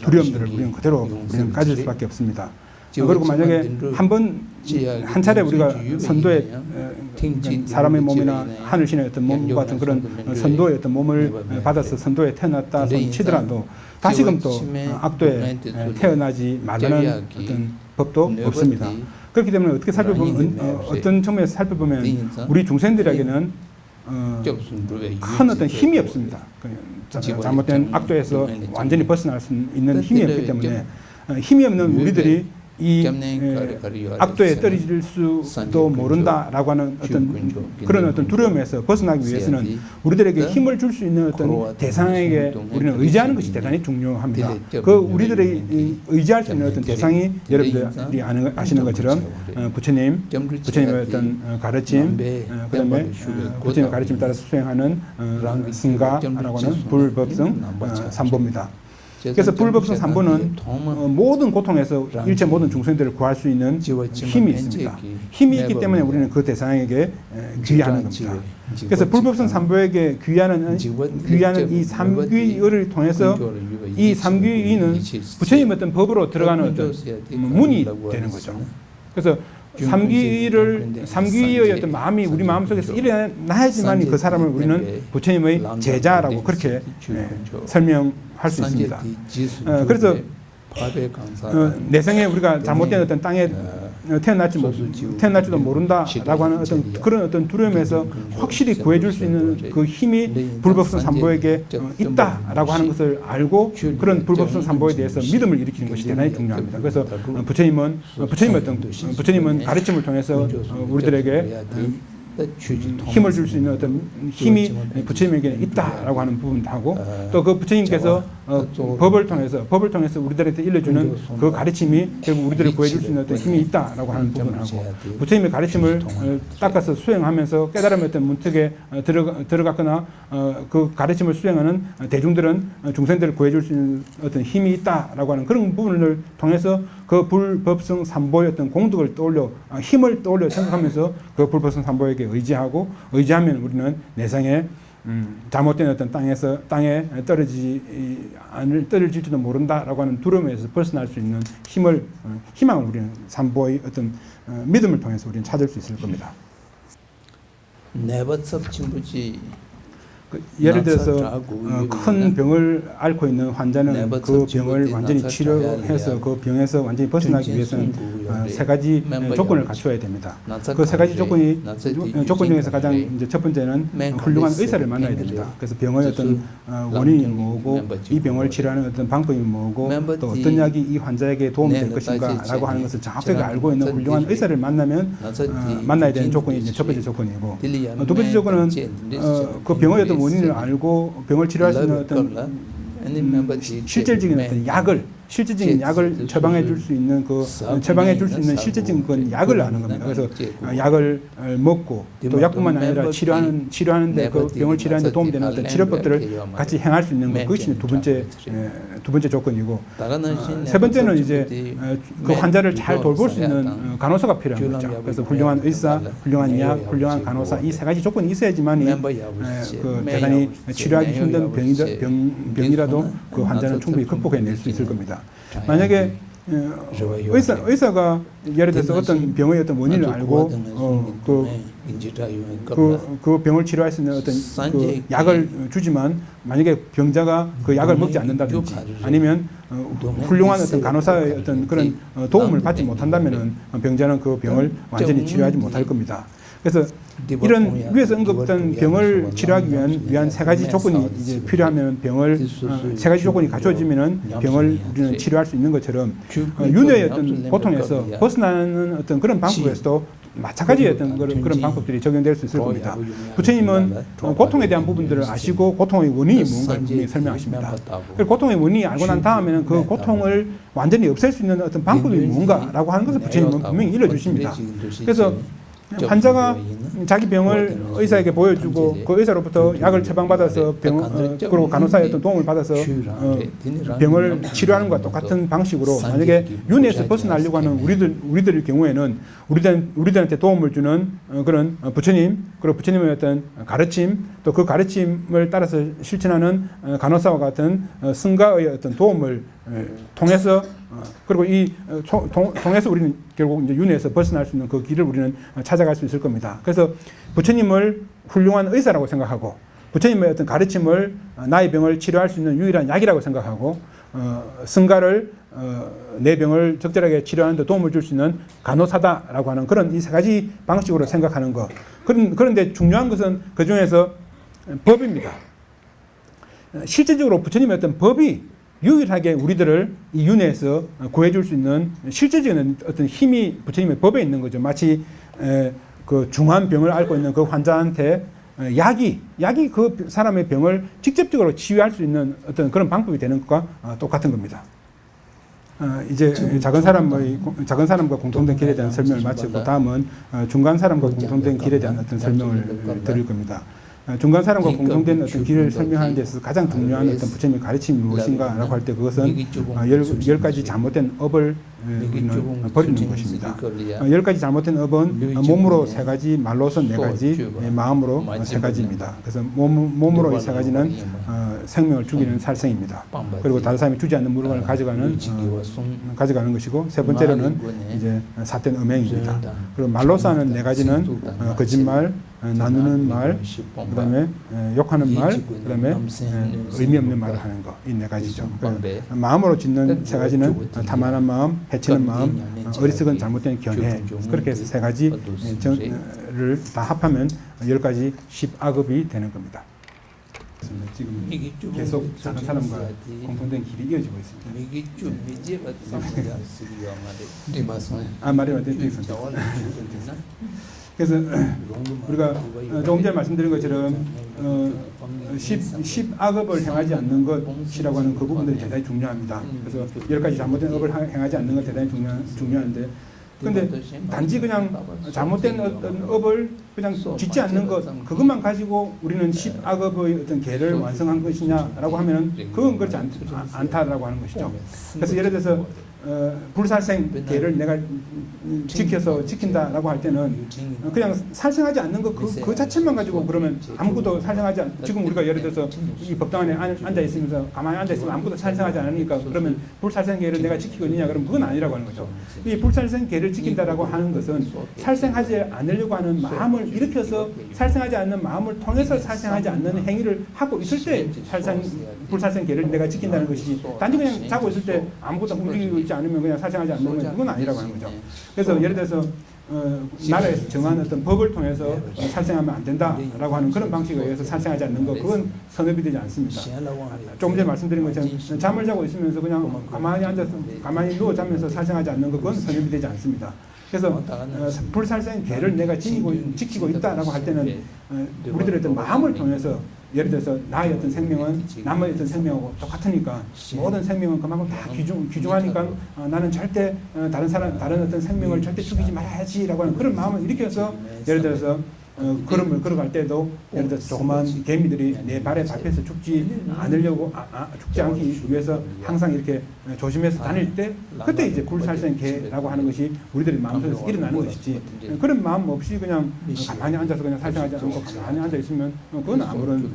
두려움들을 우리는 그대로 우리는 가질 수밖에 없습니다. 그리고 만약에 한 차례 우리가 선도에 사람의 몸이나 하늘신의 어떤 몸 같은 그런 선도의 어떤 몸을 받아서 선도에 태어났다 치더라도 다시금 또 악도에 태어나지 말라는 어떤 법도 없습니다. 그렇기 때문에 어떻게 살펴보면 어떤 측면에서 살펴보면 우리 중생들에게는 큰 어떤 힘이 없습니다. 잘못된 악도에서 완전히 벗어날 수 있는 힘이 없기 때문에 힘이 없는 우리들이 이 악도에 떨어질 수도 모른다라고 하는 어떤 그런 어떤 두려움에서 벗어나기 위해서는 우리들에게 힘을 줄 수 있는 어떤 대상에게 우리는 의지하는 것이 대단히 중요합니다. 그 우리들의 의지할 수 있는 어떤 대상이 여러분들이 아시는 것처럼 부처님의 어떤 가르침, 그다음에 부처님의 가르침에 따라서 수행하는 승가라고 하는 불법성 삼보입니다. 그래서 불법성 삼보는 모든 고통에서 일체 모든 중생들을 구할 수 있는 힘이 있습니다. 힘이 있기 때문에 우리는 그 대상에게 귀하는 겁니다. 그래서 불법성 삼보에게 귀하는 이 삼귀의를 통해서 이 삼귀의는 부처님의 어떤 법으로 들어가는 어떤 문이 되는 거죠. 그래서 삼귀의 어떤 마음이 우리 마음속에서 일어나야지만 그 사람을 우리는 부처님의 제자라고 그렇게 설명할 수 있습니다. 그래서 내생에 우리가 잘못된 어떤 땅에 태어날지도 모른다라고 하는 어떤 그런 어떤 두려움에서 확실히 구해줄 수 있는 그 힘이 불법성 삼보에게 있다라고 하는 것을 알고 그런 불법성 삼보에 대해서 믿음을 일으키는 것이 대단히 중요합니다. 그래서 부처님은 가르침을 통해서 우리들에게 힘을 줄 수 있는 어떤 힘이 부처님에게는 있다라고 하는 부분도 하고 또 그 부처님께서 법을 통해서 우리들한테 일러주는 그 가르침이 결국 우리들을 구해줄 수 있는 어떤 힘이 있다라고 하는 부분하고 부처님의 가르침을 닦아서 수행하면서 깨달음의 어떤 문턱에 들어갔거나 그 가르침을 수행하는 대중들은 중생들을 구해줄 수 있는 어떤 힘이 있다라고 하는 그런 부분을 통해서 그 불법성 삼보의 어떤 공덕을 힘을 떠올려 생각하면서 그 불법성 삼보에게 의지하면 우리는 내생에 잘못된 어떤 땅에 떨어질지도 모른다라고 하는 두려움에서 벗어날 수 있는 희망을 우리는 삼보의 어떤 믿음을 통해서 우리는 찾을 수 있을 겁니다.
네버섭 진부지
예를 들어서 큰 병을 앓고 있는 환자는 그 병을 완전히 치료해서 그 병에서 완전히 벗어나기 위해서는 세 가지 조건을 갖춰야 됩니다. 그 세 가지 조건 중에서 가장 이제 첫 번째는 훌륭한 의사를 만나야 됩니다. 그래서 병의 어떤 원인이 뭐고 이 병을 치료하는 어떤 방법이 뭐고 또 어떤 약이 이 환자에게 도움이 될 것인가라고 하는 것을 정확하게 알고 있는 훌륭한 의사를 만나면 만나야 되는 조건이 이제 첫 번째 조건이고, 두 번째 조건은 그 병의 어떤 원인을 알고 병을 치료할 수 있는 어떤 실질적인 어떤 실질적인 약을 처방해 줄 수 있는 처방해 줄 수 있는 실질적인 그 약을 아는 겁니다. 그래서 약을 먹고 또 약뿐만 아니라 치료하는데 그 병을 치료하는데 도움이 되는 어떤 치료법들을 같이 행할 수 있는 것, 그것이 두 번째 조건이고, 세 번째는 이제 그 환자를 잘 돌볼 수 있는 간호사가 필요한 거죠. 그래서 훌륭한 의사, 훌륭한 약, 훌륭한 간호사, 이 세 가지 조건이 있어야지만이 그 대단히 치료하기 힘든 병이라도 그 환자는 충분히 극복해낼 수 있을 겁니다. 만약에 의사가 예를 들어서 어떤 병의 어떤 원인을 알고 그 병을 치료할 수 있는 어떤 그 약을 주지만 만약에 병자가 그 약을 먹지 않는다든지 아니면 훌륭한 어떤 간호사의 어떤 그런 도움을 받지 못한다면은 병자는 그 병을 완전히 치료하지 못할 겁니다. 그래서 이런 위에서 언급된 병을 치료하기 위한 세 가지 조건이 이제 필요하면 세 가지 조건이 갖춰지면은 병을 우리는 치료할 수 있는 것처럼 윤회의 어떤 고통에서 벗어나는 어떤 그런 방법에서도 마찬가지의 어떤 그런 방법들이 적용될 수 있을 겁니다. 부처님은 고통에 대한 부분들을 아시고 고통의 원인이 뭔가를 분명히 설명하십니다. 고통의 원인이 알고 난 다음에는 그 고통을 완전히 없앨 수 있는 어떤 방법이 뭔가라고 하는 것을 부처님은 분명히 일러주십니다. 그래서 환자가 자기 병을 의사에게 보여주고 그 의사로부터 약을 처방받아서 그리고 간호사의 어떤 도움을 받아서 병을 치료하는 것과 똑같은 방식으로 만약에 윤회에서 벗어나려고 하는 우리들의 경우에는 우리들한테 도움을 주는 그런 부처님, 그리고 부처님의 어떤 가르침, 또 그 가르침을 따라서 실천하는 간호사와 같은 승가의 어떤 도움을 통해서 그리고 통해서 우리는 결국 이제 윤회에서 벗어날 수 있는 그 길을 우리는 찾아갈 수 있을 겁니다. 그래서 부처님을 훌륭한 의사라고 생각하고 부처님의 어떤 가르침을 나의 병을 치료할 수 있는 유일한 약이라고 생각하고 승가를 내 병을 적절하게 치료하는 데 도움을 줄 수 있는 간호사다라고 하는 그런 이 세 가지 방식으로 생각하는 것. 그런데 중요한 것은 그 중에서 법입니다. 실질적으로 부처님의 어떤 법이 유일하게 우리들을 이 윤회에서 구해줄 수 있는 실질적인 어떤 힘이 부처님의 법에 있는 거죠. 마치 그 중한 병을 앓고 있는 그 환자한테 약이 그 사람의 병을 직접적으로 치유할 수 있는 어떤 그런 방법이 되는 것과 똑같은 겁니다. 이제 작은 사람과 공통된 길에 대한 설명을 마치고 다음은 중간 사람과 공통된 길에 대한 어떤 설명을 드릴 겁니다. 중간 사람과 공통된 어떤 길을 설명하는 데 있어서 가장 중요한 어떤 부처님의 가르침이 무엇인가라고 할 때 그것은 10가지 잘못된 업을 버리는 것입니다. 10가지 잘못된 업은 몸으로 3가지, 말로서 4가지, 마음으로 3가지입니다. 그래서 몸으로 이 3가지는 생명을 죽이는 살생입니다. 그리고 다른 사람이 주지 않는 물건을 가져가는 것이고, 세 번째로는 이제 삿된 음행입니다. 그리고 말로서 하는 4가지는 거짓말, 나누는 말, 그다음에 욕하는 말, 그다음에 의미 없는 말을 하는 것, 이 4가지죠. 마음으로 짓는 3가지는 탐하는 마음, 해치는 마음, 어리석은 잘못된 견해, 그렇게 해서 3가지를 다 합하면 10가지 10악업이 되는 겁니다. 지금 계속 다른 사람과 공통된 길이 이어지고 있습니다. 그래서 우리가 조금 전에 말씀드린 것처럼 10악업을 행하지 않는 것이라고 하는 그 부분들이 대단히 중요합니다. 그래서 10가지 잘못된 업을 행하지 않는 것 대단히 중요한데, 근데 단지 그냥 잘못된 어떤 업을 그냥 짓지 않는 것, 그것만 가지고 우리는 10악업의 어떤 계를 완성한 것이냐라고 하면은 그건 그렇지 않다라고 하는 것이죠. 그래서 예를 들어서 불살생계를 내가 지킨다라고 할 때는 그냥 살생하지 않는 그 자체만 가지고 그러면 아무것도 살생하지 지금 우리가 예를 들어서 이 법당 안에 앉아 있으면서 가만히 앉아 있으면 아무것도 살생하지 않으니까 그러면 불살생계를 내가 지키고 있느냐 그러면 그건 아니라고 하는 거죠. 이 불살생계를 지킨다라고 하는 것은 살생하지 않으려고 하는 마음을 일으켜서 살생하지 않는 마음을 통해서 살생하지 않는 행위를 하고 있을 때 불살생계를 내가 지킨다는 것이지 단지 그냥 자고 있을 때 아무것도 움직이고 있지 않으면 그냥 살생하지 않는 건 그건 아니라고 하는 거죠. 그래서 예를 들어서 나라에서 정한 어떤 법을 통해서 살생하면 안 된다라고 하는 그런 방식에 의해서 살생하지 않는 거 그건 선업이 되지 않습니다. 조금 전에 말씀드린 것처럼 잠을 자고 있으면서 그냥 가만히 앉아서 가만히 누워 자면서 살생하지 않는 거 그건 선업이 되지 않습니다. 그래서 불살생계를 내가 지키고 있다라고 할 때는 우리들의 어떤 마음을 통해서 예를 들어서 나의 어떤 생명은 남의 어떤 생명하고 똑같으니까 모든 생명은 그만큼 다 귀중하니까 나는 절대 다른 어떤 생명을 절대 죽이지 말아야지라고 하는 그런 마음을 일으켜서 예를 들어서 걸음을 걸어갈 때도 예를 들어서 조그만 개미들이 내 발에 밟혀서 죽지 않으려고 죽지 않기 위해서 항상 이렇게 조심해서 다닐 때 그때 이제 불살생계라고 하는 것이 우리들의 마음속에서 일어나는 것이지 그런 마음 없이 그냥 가만히 앉아서 그냥 살생하지 않고 가만히 앉아 있으면 그건 아무런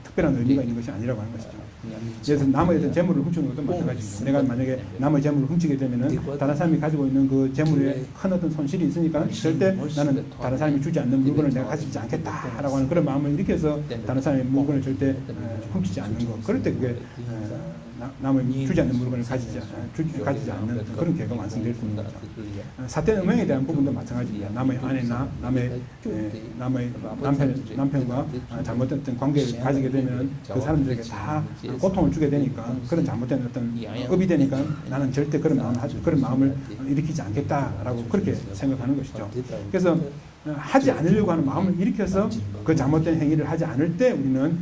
특별한 의미가 있는 것이 아니라고 하는 것이죠. 그래서 남의 어떤 재물을 훔치는 것도 마찬가지죠. 내가 만약에 남의 재물을 훔치게 되면은 다른 사람이 가지고 있는 그 재물에 큰 어떤 손실이 있으니까 절대 나는 다른 사람이 주지 않는 물건을 내가 가지지 않겠다라고 하는 그런 마음을 일으켜서 다른 사람의 물건을 절대 훔치지 않는 것. 그럴 때 그게 남의 주지 않는 물건을 가지지 않는 그런 계가 완성될 수 있는 거죠. 사된 음행에 대한 부분도 마찬가지입니다. 남의 아내나 남의 남편과 잘못된 어떤 관계를 가지게 되면 그 사람들에게 다 고통을 주게 되니까 그런 잘못된 어떤 업이 되니까 나는 절대 그런 마음을 일으키지 않겠다라고 그렇게 생각하는 것이죠. 그래서 하지 않으려고 하는 마음을 일으켜서 그 잘못된 행위를 하지 않을 때 우리는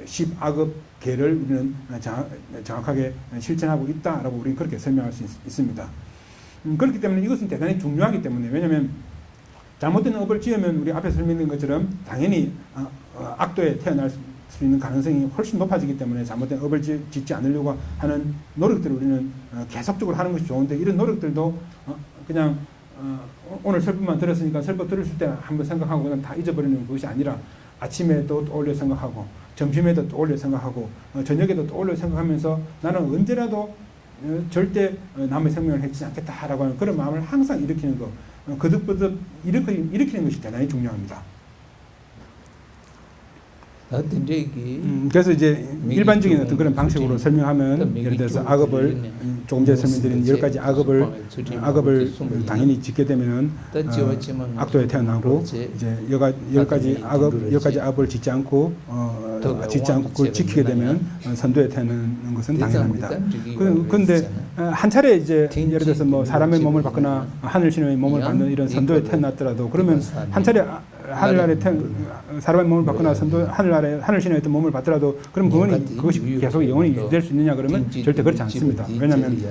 십악업계를 우리는 정확하게 실천하고 있다라고 우리는 그렇게 설명할 수 있습니다. 그렇기 때문에 이것은 대단히 중요하기 때문에 왜냐하면 잘못된 업을 지으면 우리 앞에 설명드린 것처럼 당연히 악도에 태어날 수 있는 가능성이 훨씬 높아지기 때문에 잘못된 업을 짓지 않으려고 하는 노력들을 우리는 계속적으로 하는 것이 좋은데 이런 노력들도 그냥 오늘 설법만 들었으니까 설법 들었을 때 한번 생각하고 그냥 다 잊어버리는 것이 아니라 아침에도 떠올려 생각하고 점심에도 떠올려 생각하고 저녁에도 떠올려 생각하면서 나는 언제라도 절대 남의 생명을 해치지 않겠다라고 하는 그런 마음을 항상 일으키는 것 거듭거듭 일으키는 것이 대단히 중요합니다. 그래서 이제 일반적인 어떤 그런 방식으로 설명하면 예를 들어서 악업을 조금 전에 설명드린 10가지 악업을 당연히 짓게 되면은 악도에 태어나고 이제 10가지 악업을 짓지 않고 그걸 지키게 되면 선도에 태어나는 것은 당연합니다. 그런데 한 차례 이제 예를 들어서 뭐 사람의 몸을 받거나 하늘 신의 몸을 받는 이런 선도에 태어났더라도 그러면 한 차례 하늘나라에 사람의 몸을 받거나 하늘 신의 어떤 몸을 받더라도 그럼 그것이 계속 영원히 유지될 수 있느냐 그러면 절대 그렇지 않습니다. 왜냐하면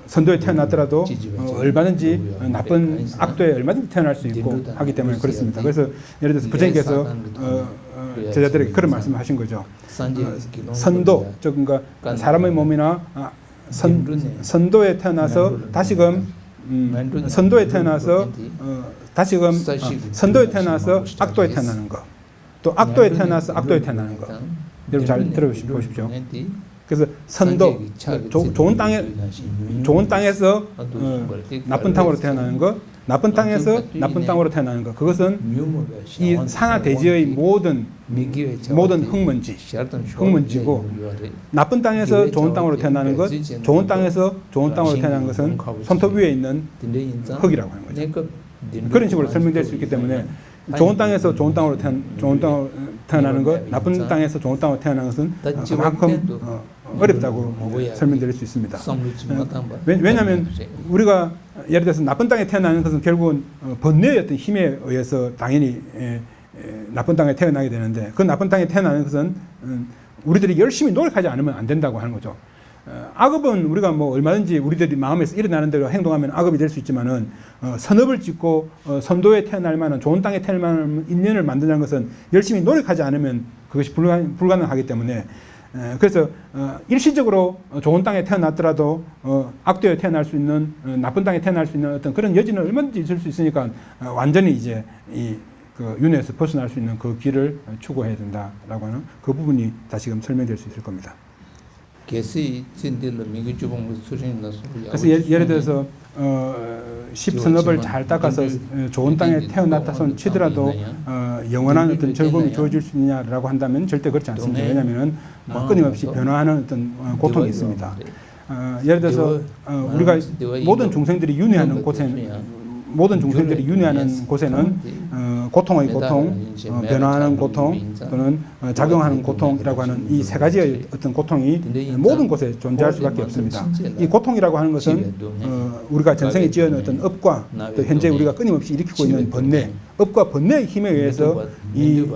선도에 태어났더라도 얼마든지 나쁜 악도에 얼마든지 태어날 수 있고 하기 때문에 그렇습니다. 그래서 예를 들어서 부처님께서 제자들에게 그런 말씀을 하신 거죠. 선도, 즉 그러니까 사람의 몸이나 선도에 태어나서 다시금 선도에 태어나서 다시금 선도에 태어나서 악도에 태어나는 거, 또 악도에 태어나서 악도에 태어나는 거. 여러분 잘 들어보십시오. 그래서 선도, 좋은 땅에서 나쁜 땅으로 태어나는 거, 나쁜 땅에서 나쁜 땅으로 태어나는 것, 그것은 이 산하 대지의 모든 흙먼지고 나쁜 땅에서 좋은 땅으로 태어나는 것, 좋은 땅에서 좋은 땅으로 태어나는 것은 손톱 위에 있는 흙이라고 하는 거죠. 그런 식으로 설명될 수 있기 때문에 좋은 땅에서 좋은 땅으로 태어나는 것, 나쁜 땅에서 좋은 땅으로 태어나는 것은 그만큼 어렵다고 설명드릴 수 있습니다. 왜냐하면 우리가 예를 들어서 나쁜 땅에 태어나는 것은 결국은 번뇌의 어떤 힘에 의해서 당연히 나쁜 땅에 태어나게 되는데 그 나쁜 땅에 태어나는 것은 우리들이 열심히 노력하지 않으면 안 된다고 하는 거죠. 악업은 우리가 뭐 얼마든지 우리들이 마음에서 일어나는 대로 행동하면 악업이 될 수 있지만은 선업을 짓고 선도에 태어날 만한 좋은 땅에 태어날 만한 인연을 만든다는 것은 열심히 노력하지 않으면 그것이 불가능하기 때문에 그래서 일시적으로 좋은 땅에 태어났더라도 악도에 태어날 수 있는 나쁜 땅에 태어날 수 있는 어떤 그런 여지는 얼마든지 있을 수 있으니까 완전히 이제 그 윤회에서 벗어날 수 있는 그 길을 추구해야 된다라고 하는 그 부분이 다시금 설명될 수 있을 겁니다. 그래서 예를 들어서 10선업을 잘 닦아서 좋은 땅에 태어났다 손 치더라도 영원한 어떤 즐거움이 주어질 수 있느냐라고 한다면 절대 그렇지 않습니다. 왜냐하면 끊임없이 변화하는 어떤 고통이 있습니다. 예를 들어서 우리가 모든 중생들이 윤회하는 곳에는 고통의 고통, 변화하는 고통 또는 작용하는 고통이라고 하는 이 세 가지의 어떤 고통이 모든 곳에 존재할 수밖에 없습니다. 이 고통이라고 하는 것은 우리가 전생에 지은 어떤 업과 또 현재 우리가 끊임없이 일으키고 있는 번뇌, 업과 번뇌의 힘에 의해서 우리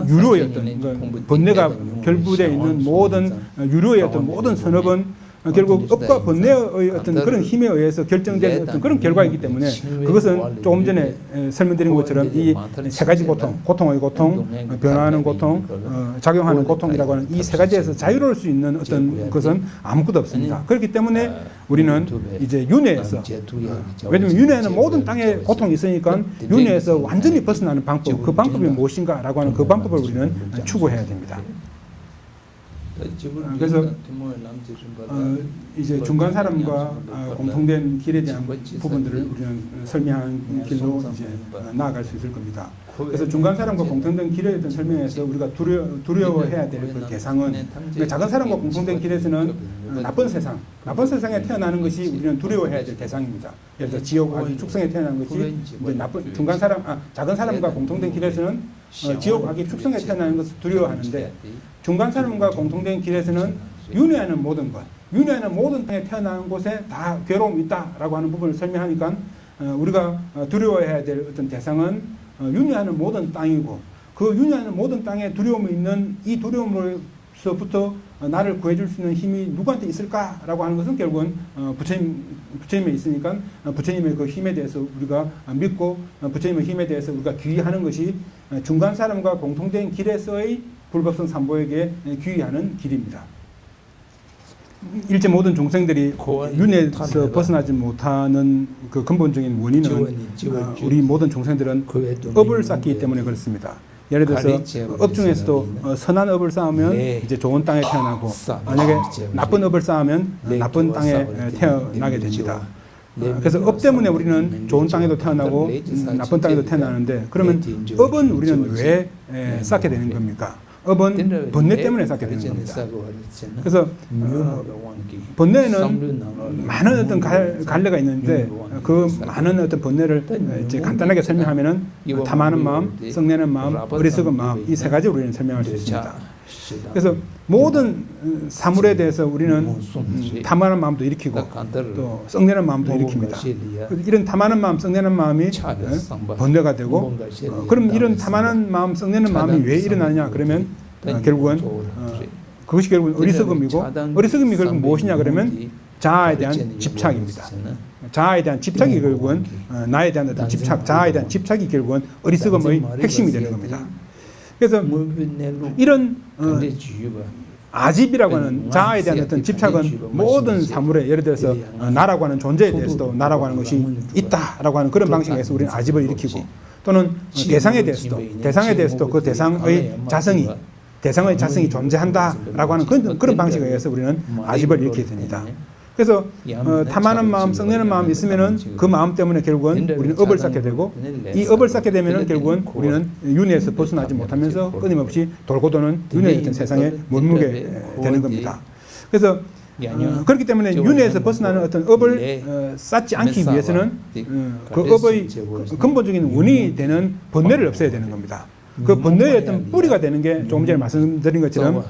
유료의 어떤 번뇌가 결부되어 있는 모든 유료의 어떤 모든 선업은 결국 업과 번뇌의 어떤 그런 힘에 의해서 결정된 어떤 그런 결과이기 때문에 그것은 조금 전에 설명드린 것처럼 이 세 가지 고통, 고통의 고통, 변화하는 고통, 작용하는 고통이라고 하는 이 세 가지에서 자유로울 수 있는 어떤 것은 아무것도 없습니다. 그렇기 때문에 우리는 이제 윤회에서 왜냐하면 윤회에는 모든 땅에 고통이 있으니까 윤회에서 완전히 벗어나는 방법, 그 방법이 무엇인가라고 하는 그 방법을 우리는 추구해야 됩니다. 그래서 이제 중간 사람과 공통된 길에 대한 부분들을 우리는 설명한 길로 이제 나아갈 수 있을 겁니다. 그래서 중간 사람과 공통된 길에 대한 설명에서 우리가 두려워해야 될 그 대상은 그러니까 작은 사람과 공통된 길에서는 나쁜 세상에 태어나는 것이 우리는 두려워해야 될 대상입니다. 예를 들어 지옥 악의 축성에 태어나는 것이 이제 작은 사람과 공통된 길에서는 지옥 악의 축성에 태어나는 것을 두려워하는데 중간 사람과 공통된 길에서는 윤회하는 모든 것, 윤회하는 모든 땅에 태어나는 곳에 다 괴로움이 있다라고 하는 부분을 설명하니까 우리가 두려워해야 될 어떤 대상은 윤회하는 모든 땅이고 그 윤회하는 모든 땅에 두려움이 있는 이 두려움으로서부터 나를 구해줄 수 있는 힘이 누구한테 있을까라고 하는 것은 결국은 부처님에 있으니까 부처님의 그 힘에 대해서 우리가 믿고 부처님의 힘에 대해서 우리가 귀의하는 것이 중간 사람과 공통된 길에서의 불법성 삼보에게 귀의하는 길입니다. 일체 모든 종생들이 윤회에서 벗어나지 못하는 그 근본적인 원인은 우리 모든 종생들은 업을 쌓기 때문에 그렇습니다. 예를 들어서 업 중에서도 선한 업을 쌓으면 이제 좋은 땅에 태어나고 만약에 나쁜 업을 쌓으면 나쁜 땅에 태어나게 됩니다. 그래서 업 때문에 우리는 좋은 땅에도 태어나고 나쁜 땅에도 태어나는데 그러면 업은 우리는 왜 쌓게 되는 겁니까? 업은 번뇌 때문에 쌓게 되는 겁니다. 그래서 번뇌에는 많은 어떤 갈래가 있는데 그 많은 어떤 번뇌를 이제 간단하게 설명하면은 탐하는 마음, 썩내는 마음, 어리석은 마음 이 세 가지 우리는 설명할 수 있습니다. 그래서 모든 사물에 대해서 우리는 탐하는 마음도 일으키고 또 썩내는 마음도 일으킵니다. 이런 탐하는 마음, 썩내는 마음이 번뇌가 되고 그럼 이런 탐하는 마음, 썩내는 마음이 왜 일어나느냐 그러면 결국은 그것이 결국은 어리석음이고 어리석음이 결국 무엇이냐 그러면 자아에 대한 집착입니다. 자아에 대한 집착이 결국은 나에 대한 어떤 집착, 자아에 대한 집착이 결국은 어리석음의 핵심이 되는 겁니다. 그래서 이런 아집이라고 하는 자아에 대한 어떤 집착은 모든 사물에 예를 들어서 나라고 하는 존재에 대해서도 나라고 하는 것이 있다라고 하는 그런 방식에서 우리는 아집을 일으키고 또는 대상에 대해서도 그 대상의 자성이 존재한다라고 하는 그런 방식에 의해서 우리는 아집을 일으키게 됩니다. 그래서 탐하는 마음, 썩내는 마음이 있으면은 그 마음 때문에 결국은 우리는 업을 쌓게 되고 이 업을 쌓게 되면은 결국은 우리는 윤회에서 벗어나지 못하면서 끊임없이 돌고 도는 윤회의 어떤 세상에 머물게 되는 겁니다. 그래서 그렇기 때문에 윤회에서 벗어나는 어떤 업을 쌓지 않기 위해서는 그 업의 근본적인 원인이 되는 번뇌를 없애야 되는 겁니다. 그 번뇌의 어떤 뿌리가 되는 게 조금 전에 말씀드린 것처럼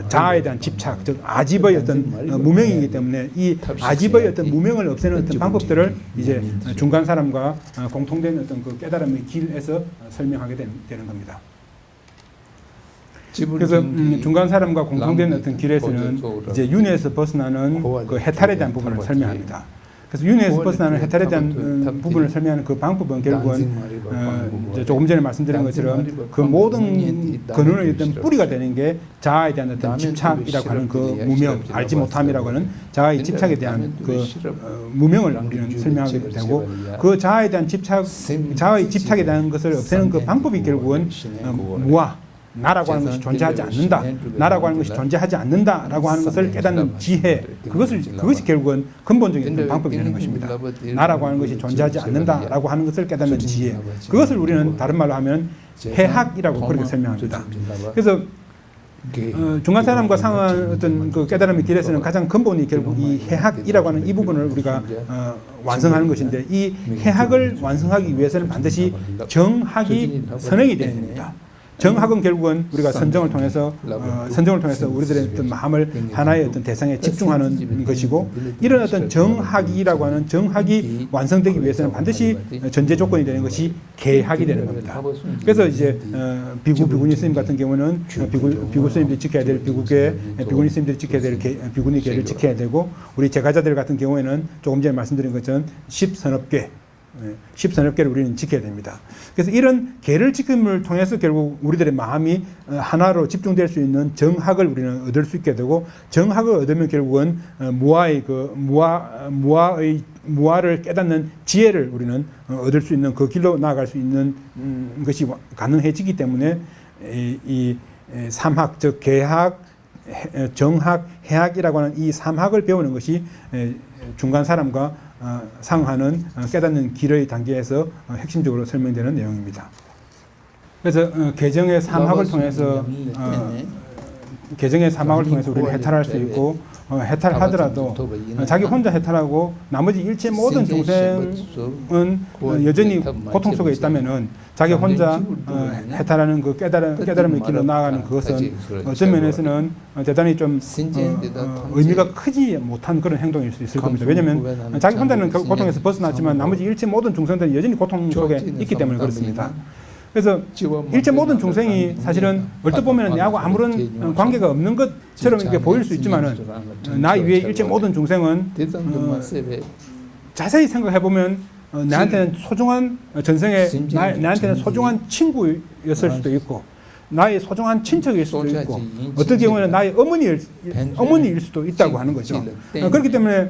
자아에 대한 집착, 즉 아집의 어떤 무명이기 때문에 이 아집의 어떤 무명을 없애는 어떤 방법들을 이제 중간 사람과 공통된 어떤 그 깨달음의 길에서 설명하게 되는 겁니다. 그래서 중간 사람과 공통된 어떤 길에서는 이제 윤회에서 벗어나는 그 해탈에 대한 부분을 설명합니다. 그래서 윤회에서 벗어나는 해탈에 대한 부분을 설명하는 그 방법은 결국은 이제 조금 전에 말씀드린 것처럼 그 모든 근원의 어떤 뿌리가 되는 게 자아에 대한 어떤 집착이라고 하는 그 무명, 알지 못함이라고 하는 자아의 집착에 대한 그 무명을 우리는 설명하게 되고, 그 자아에 대한 집착, 자아의 집착에 대한 것을 없애는 그 방법이 결국은 무아, 나라고 하는 것이 존재하지 않는다, 나라고 하는 것이 존재하지 않는다라고 하는 것을 깨닫는 지혜, 그것이 결국은 근본적인 방법이 되는 것입니다. 나라고 하는 것이 존재하지 않는다라고 하는 것을 깨닫는 지혜, 그것을 우리는 다른 말로 하면 해학이라고 그렇게 설명합니다. 그래서 중간 사람과 상한 어떤 그 깨달음의 길에서는 가장 근본이 결국 이 해학이라고 하는 이 부분을 우리가 완성하는 것인데, 이 해학을 완성하기 위해서는 반드시 정학이 선행이 되어야 됩니다. 정학은 결국은 우리가 선정을 통해서 우리들의 어떤 마음을 하나의 어떤 대상에 집중하는 것이고, 이런 어떤 정학이라고 하는 정학이 완성되기 위해서는 반드시 전제 조건이 되는 것이 계학이 되는 겁니다. 그래서 이제 비구니 스님 같은 경우는 비구 스님들이 지켜야 될 비구계, 비구니 스님들이 지켜야 될 비구니 계를 지켜야 되고, 우리 제가자들 같은 경우에는 조금 전에 말씀드린 것처럼 10선업계, 10선업계를 우리는 지켜야 됩니다. 그래서 이런 계를 지킴을 통해서 결국 우리들의 마음이 하나로 집중될 수 있는 정학을 우리는 얻을 수 있게 되고, 정학을 얻으면 결국은 무아를 깨닫는 지혜를 우리는 얻을 수 있는, 그 길로 나아갈 수 있는 것이 가능해지기 때문에 이 삼학, 즉 계학, 정학, 해학이라고 하는 이 삼학을 배우는 것이 중간 사람과 상하는 깨닫는 길의 단계에서 핵심적으로 설명되는 내용입니다. 그래서 개정의 삼학을 통해서 우리는 해탈할 수 있고, 해탈하더라도 자기 혼자 해탈하고 나머지 일체 모든 중생은 여전히 고통 속에 있다면은 자기 혼자 해탈하는 그 깨달음의 길로 나아가는 그것은 어떤 면에서는 대단히 좀 의미가 크지 못한 그런 행동일 수 있을 겁니다. 왜냐하면 자기 혼자는 고통에서 벗어났지만 나머지 일체 모든 중생들은 여전히 고통 속에 있기 때문에 그렇습니다. 그래서 일체 모든 중생이 사실은 얼핏 보면 내하고 아무런 관계가 없는 것처럼 이렇게 보일 수 있지만은, 나 이외에 일체 모든 중생은 자세히 생각해 보면 나한테는 소중한 전생에 나한테는 소중한 친구였을 수도 있고, 나의 소중한 친척일 수도 있고, 어떤 경우에는 나의 어머니일 수도 있다고 하는 거죠. 그렇기 때문에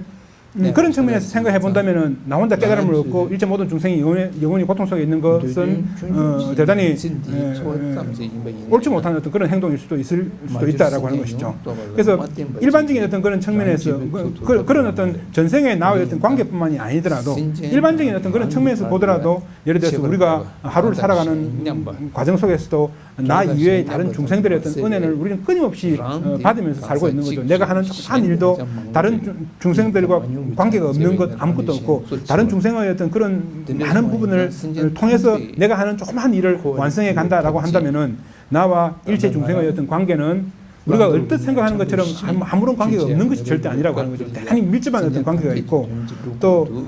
그런 측면에서 생각해 본다면은 나 혼자 깨달음을 얻고 일체 모든 중생이 영원히 고통 속에 있는 것은 대단히 옳지 못한 어떤 그런 행동일 수도 있다라고 하는 것이죠. 그래서 일반적인 어떤 그런 측면에서 그런 어떤 전생의 나와의 어떤 관계뿐만이 아니더라도 일반적인 어떤 그런 측면에서 보더라도, 예를 들어서 우리가 하루를 살아가는 과정 속에서도 나 이외의 다른 중생들의 어떤 은혜를 우리는 끊임없이 받으면서 살고 있는 거죠. 내가 하는 한 일도 다른 중생들과 관계가 없는 것 아무것도 없고, 다른 중생의 어떤 그런 많은 부분을 통해서 내가 하는 조그만 일을 완성해 간다라고 한다면은 나와 일체 중생의 어떤 관계는 우리가 얼뜻 생각하는 것처럼 아무런 관계가 없는 것이 절대 아니라고 하는 거죠. 대단히 밀접한 어떤 관계가 있고, 또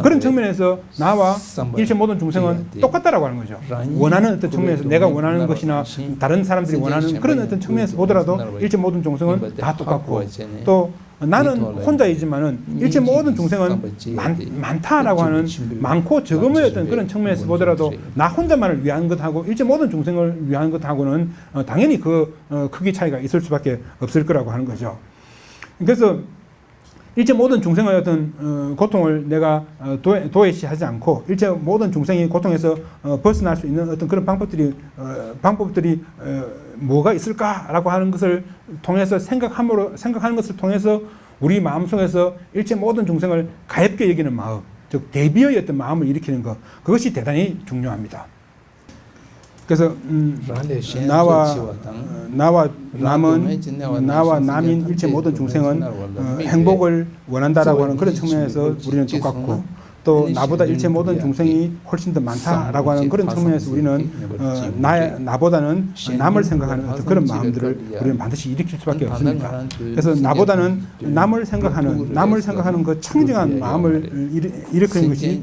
그런 측면에서 나와 일체 모든 중생은 똑같다라고 하는 거죠. 원하는 어떤 측면에서 내가 원하는 것이나 다른 사람들이 원하는 그런 어떤 측면에서 보더라도 일체 모든 중생은 다 똑같고, 또 나는 혼자이지만은 일체 모든 중생은 많다라고 하는, 많고 적음의 어떤 그런 측면에서 보더라도 나 혼자만을 위한 것하고 일체 모든 중생을 위한 것하고는 당연히 그 크기 차이가 있을 수밖에 없을 거라고 하는 거죠. 그래서 일체 모든 중생의 어떤 고통을 내가 도외시하지 않고, 일체 모든 중생이 고통에서 벗어날 수 있는 어떤 그런 방법들이 뭐가 있을까라고 하는 것을 통해서 생각하는 것을 통해서 우리 마음속에서 일체 모든 중생을 가볍게 여기는 마음, 즉 대비의 어떤 마음을 일으키는 것, 그것이 대단히 중요합니다. 그래서 나와 남인 일체 모든 중생은 행복을 원한다라고 하는 그런 측면에서 우리는 똑같고, 또 나보다 일체 모든 중생이 훨씬 더 많다라고 하는 그런 측면에서 우리는 나보다는 남을 생각하는 어떤 그런 마음들을 우리는 반드시 일으킬 수밖에 없습니다. 그래서 나보다는 남을 생각하는 그 청정한 마음을 일으키는 것이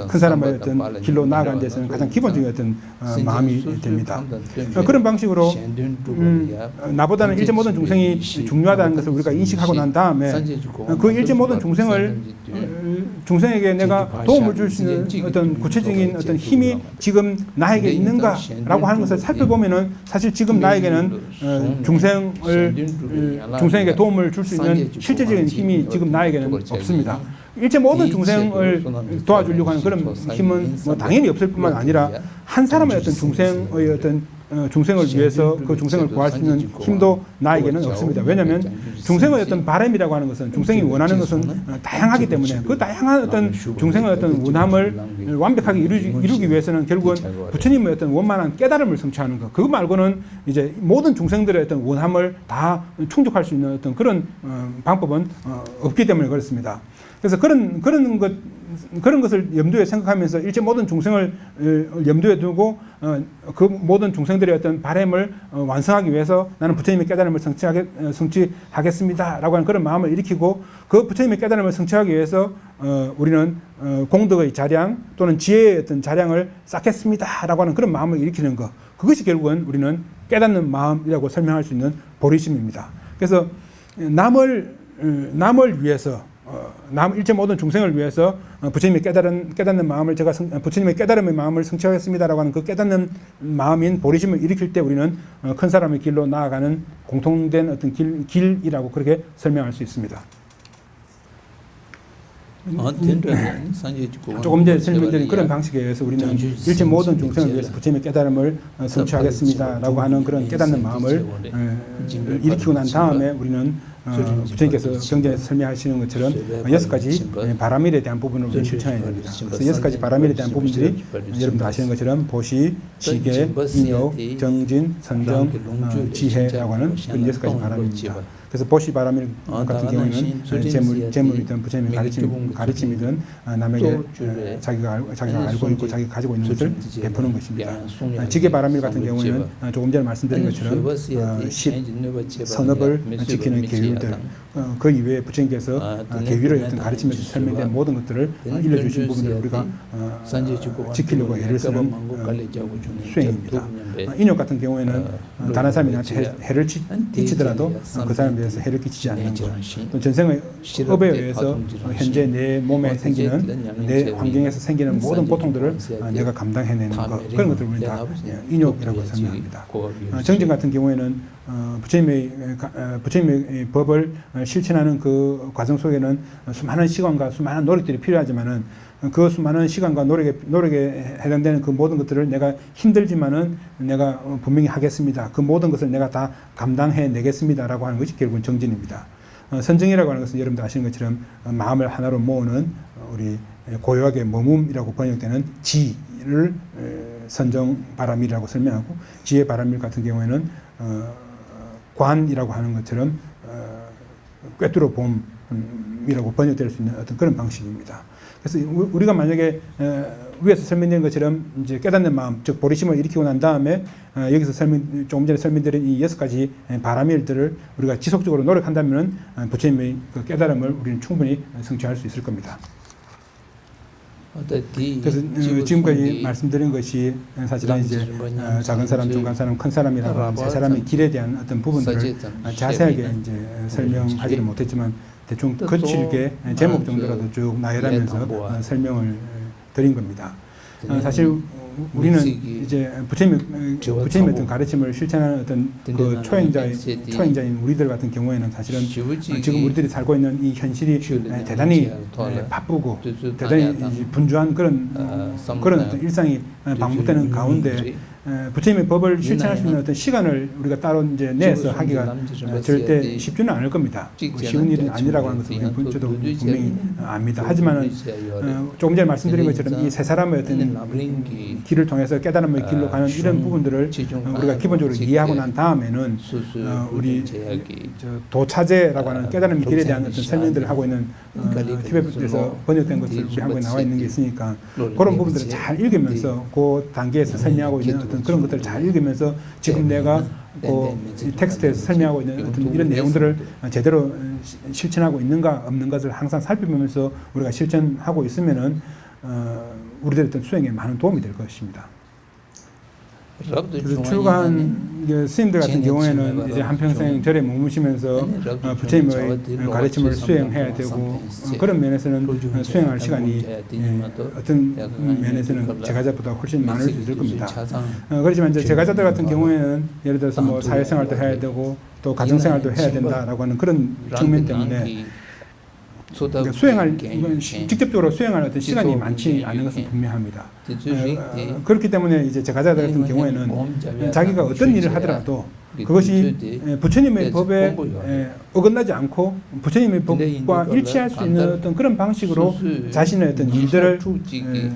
큰 사람의 어떤 길로 나아가는 데서는 가장 기본적인 어떤 마음이 됩니다. 그런 방식으로 나보다는 일체 모든 중생이 중요하다는 것을 우리가 인식하고 난 다음에 그 일체 모든 중생에게 내가 도움을 줄 수 있는 어떤 구체적인 어떤 힘이 지금 나에게 있는가라고 하는 것을 살펴보면은 사실 지금 나에게는 중생에게 도움을 줄 수 있는 실제적인 힘이 지금 나에게는 없습니다. 일체 모든 중생을 도와주려고 하는 그런 힘은 뭐 당연히 없을 뿐만 아니라 한 사람의 어떤 중생의 어떤 중생을 위해서 그 중생을 구할 수 있는 힘도 나에게는 없습니다. 왜냐하면 중생의 어떤 바람이라고 하는 것은 중생이 원하는 것은 다양하기 때문에 그 다양한 어떤 중생의 어떤 원함을 완벽하게 이루기 위해서는 결국은 부처님의 어떤 원만한 깨달음을 성취하는 것. 그거 말고는 이제 모든 중생들의 어떤 원함을 다 충족할 수 있는 어떤 그런 방법은 없기 때문에 그렇습니다. 그래서 그런 것을 염두에 생각하면서 일체 모든 중생을 염두에 두고 그 모든 중생들의 어떤 바람을 완성하기 위해서 나는 부처님의 깨달음을 성취하겠습니다라고 하는 그런 마음을 일으키고 그 부처님의 깨달음을 성취하기 위해서 우리는 공덕의 자량 또는 지혜의 어떤 자량을 쌓겠습니다라고 하는 그런 마음을 일으키는 것. 그것이 결국은 우리는 깨닫는 마음이라고 설명할 수 있는 보리심입니다. 그래서 남을 위해서 일체 모든 중생을 위해서 부처님의 깨닫는 마음을 부처님의 깨달음의 마음을 성취하겠습니다라고 하는 그 깨닫는 마음인 보리심을 일으킬 때 우리는 큰 사람의 길로 나아가는 공통된 어떤 길이라고 그렇게 설명할 수 있습니다. 조금 전에 설명드린 그런 방식에 의해서 우리는 일체 모든 중생을 위해서 부처님의 깨달음을 성취하겠습니다라고 하는 그런 깨닫는 마음을 일으키고 난 다음에 우리는 부처님께서 경전에서 설명하시는 것처럼 6가지 바라밀에 대한 부분을 우리는 실천해야 됩니다. 그래서 6가지 바라밀에 대한 부분들이 여러분도 아시는 것처럼 보시, 시계, 인욕, 정진, 선정, 지혜라고 하는 그런 6가지 바라밀입니다. 그래서 보시 바라밀 같은 경우에는 재물이든 부처님의 가르침이든 남에게 자기가 알고 있고 자기가 가지고 있는 것을 베푸는 것입니다. 지계 바라밀 같은 경우에는 조금 전에 말씀드린 것처럼 선업을 지키는 계율들 그 이외에 부처님께서 계율의 어떤 가르침에서 설명된 모든 것들을 일러주신 부분들을 우리가 지키려고 애를 쓰는 수행입니다. 인욕 같은 경우에는 다른 사람이 나한테 해를 끼치더라도 그 사람에 대해서 해를 끼치지 않는 것. 또 전생의 업에 의해서 현재 내 몸에 생기는 내 환경에서 생기는 모든 고통들을 내가 감당해내는 것. 그런 것들을 우리는 다 인욕이라고 설명합니다. 정진 같은 경우에는 부처님의 법을 실천하는 그 과정 속에는 수많은 시간과 수많은 노력들이 필요하지만은 그 수많은 시간과 노력에 해당되는 그 모든 것들을 내가 힘들지만은 내가 분명히 하겠습니다. 그 모든 것을 내가 다 감당해 내겠습니다라고 하는 것이 결국은 정진입니다. 선정이라고 하는 것은 여러분도 아시는 것처럼 마음을 하나로 모으는 우리 고요하게 머뭄이라고 번역되는 지를 선정 바람이라고 설명하고 지혜 바람일 같은 경우에는 관이라고 하는 것처럼 꿰뚫어 봄이라고 번역될 수 있는 어떤 그런 방식입니다. 그래서 우리가 만약에 위에서 설명드린 것처럼 이제 깨닫는 마음, 즉 보리심을 일으키고 난 다음에 여기서 조금 전에 설명드린 이 6가지 바라밀들을 우리가 지속적으로 노력한다면 부처님의 그 깨달음을 우리는 충분히 성취할 수 있을 겁니다. 그래서 지금까지 말씀드린 것이 사실은 이제 작은 사람, 중간 사람, 큰 사람이라고 세 사람의 길에 대한 어떤 부분들을 자세하게 이제 설명하지는 못했지만 대충 거칠게 제목 정도라도 쭉 나열하면서 설명을 드린 겁니다. 사실 우리는 이제 부처님의 어떤 가르침을 실천하는 어떤 그 초행자인 우리들 같은 경우에는 사실은 지금 우리들이 살고 있는 이 현실이 대단히 바쁘고 대단히 분주한 그런 어떤 일상이 반복되는 가운데 부처님의 법을 실천할 수 있는 어떤 시간을 우리가 따로 이제 내서 하기가 절대 쉽지는 않을 겁니다. 뭐 쉬운 일은 아니라고 하는 것을 저도 분명히 압니다. 하지만 조금 전에 말씀드린 것처럼 이 세 사람의 어떤 길을 통해서 깨달음의 길로 가는 이런 부분들을 우리가 기본적으로 이해하고 난 다음에는 우리 도차제라고 하는 깨달음의 길에 대한 어떤 설명들을 하고 있는 티베트에서 번역된 것을 우리 한국에 나와 있는 게 있으니까 그런 부분들을 잘 읽으면서 그 단계에서 설명하고 있는 어떤 그런 것들을 잘 읽으면서 지금 내가 그 텍스트에서 설명하고 있는 어떤 이런 내용들을 제대로 실천하고 있는가 없는 것을 항상 살펴보면서 우리가 실천하고 있으면은 우리들의 어떤 수행에 많은 도움이 될 것입니다. 그래서 출가한 스님들 같은 경우에는 이제 한평생 절에 머무시면서 부처님의 가르침을 수행해야 되고 그런 면에서는 수행할 시간이 어떤 면에서는 제가자보다 훨씬 많을 수 있을 겁니다. 그렇지만 이제 제가자들 같은 경우에는 예를 들어서 뭐 사회생활도 해야 되고 또 가정생활도 해야 된다라고 하는 그런 측면 때문에 그러니까 수행할 직접적으로 수행할 어떤 시간이 많지 않은 것은 분명합니다. 그렇기 때문에 이제 제가자들 같은 경우에는 자기가 어떤 일을 하더라도 그것이 부처님의 법에 어긋나지 않고 부처님의 법과 일치할 수 있는 어떤 그런 방식으로 자신의 어떤 일들을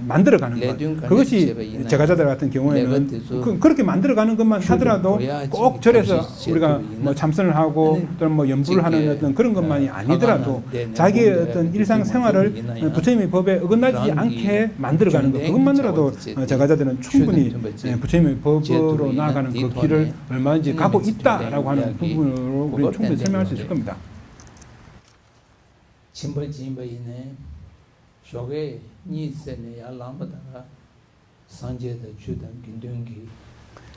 만들어가는 것, 그것이 제가자들 같은 경우에는 그렇게 만들어가는 것만 하더라도 꼭 절에서 우리가 뭐 참선을 하고 또는 뭐 연부를 하는 어떤 그런 것만이 아니더라도 자기의 어떤 일상생활을 부처님의 법에 어긋나지 않게 만들어가는 것, 그것만으로도 제가자들은 충분히 부처님의 법으로 나아가는 그 길을 얼마든지 가고 있다라고 하는 부분으로 우리는 충분히 설명할 수 있을 겁니다.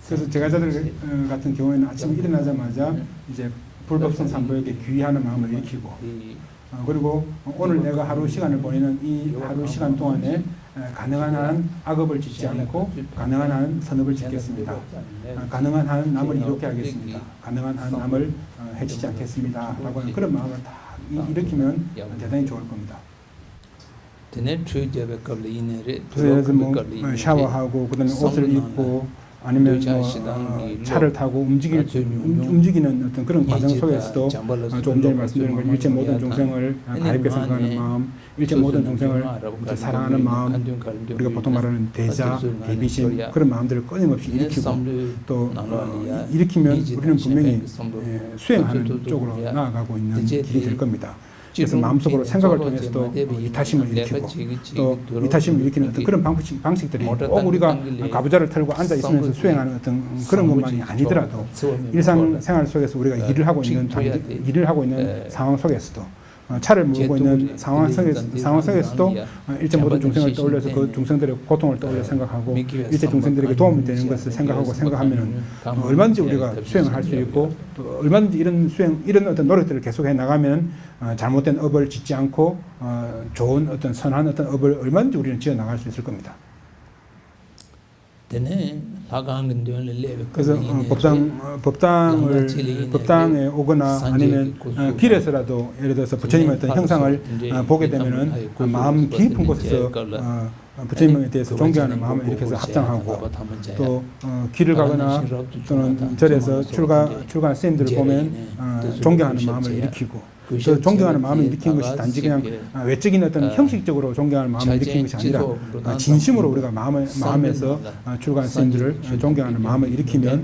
그래서 제가자들 같은 경우에는 아침에 일어나자마자 이제 불법성 삼보에게 귀의하는 마음을 일으키고 그리고 오늘 내가 하루 시간을 보내는 이 하루 시간 동안에 가능한 한 악업을 짓지 않고 가능한 한 선업을 짓겠습니다. 가능한 한 남을 이롭게 하겠습니다. 가능한 한 남을 해치지 않겠습니다. 라고 하는 그런 마음을 다 일으키면 대단히 좋을 겁니다. 그래서 예를 들어 뭐 샤워하고 그다음에 옷을 입고 아니면 뭐 차를 타고 움직이는 어떤 그런 과정 속에서도 조금 전에 말씀드린 걸 일체 모든 종생을 가입해 생각하는 마음, 일체 모든 종생을 사랑하는 마음, 우리가 보통 말하는 대자, 대비심 그런 마음들을 끊임없이 일으키고 또 일으키면 우리는 분명히 수행하는 쪽으로 나아가고 있는 길이 될 겁니다. 그래서 마음속으로 생각을 통해서도 이타심을 일으키고 또 이타심을 일으키는 어떤 그런 방식들이 꼭 우리가 가부좌를 털고 앉아 있으면서 수행하는 어떤 그런 것만이 아니더라도 일상생활 속에서 우리가 일을 하고 있는 상황 속에서도 차를 몰고 있는 상황 속에서도 일체 모든 중생을 떠올려서 그 중생들의 고통을 떠올려 생각하고 일체 중생들에게 도움이 되는 것을 생각하면 얼마든지 우리가 수행을 할 수 있고 또 얼마든지 이런 어떤 노력들을 계속해 나가면 잘못된 업을 짓지 않고 좋은 어떤 선한 어떤 업을 얼마든지 우리는 지어 나갈 수 있을 겁니다. 그래서 법당에 오거나 아니면 길에서라도 예를 들어서 부처님의 어떤 형상을 보게 되면은 마음 깊은 곳에서 부처님에 대해서 존경하는 마음을 일으켜서 합장하고 또 길을 가거나 또는 절에서 출가한 스님들을 보면 존경하는 마음을 일으키고 그 존경하는 마음을 일으키는 것이 단지 그냥 외적인 어떤 형식적으로 존경하는 마음을 일으키는 것이 아니라 진심으로 우리가 마음에서 출가한 스님들을 존경하는 마음을 일으키면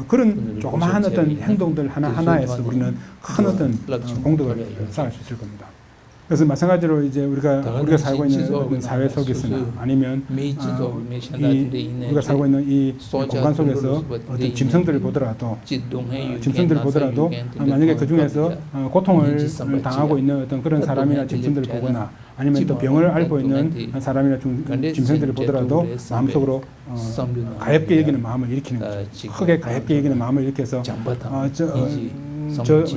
그런 조그마한 어떤 행동들 하나하나에서 우리는 큰 어떤 공덕을 쌓을 수 있을 겁니다. 그래서 마찬가지로 이제 우리가 살고 있는 사회 속에서나 아니면 우리가 살고 있는 이 공간 속에서 어떤 짐승들을 보더라도 만약에 그 중에서 고통을 당하고 있는 어떤 그런 사람이나 짐승들을 보거나 아니면 또 병을 앓고 있는 사람이나 짐승들을 보더라도 마음속으로 가엾게 여기는 마음을 일으키는 거죠. 크게 가엾게 여기는 마음을 일으켜서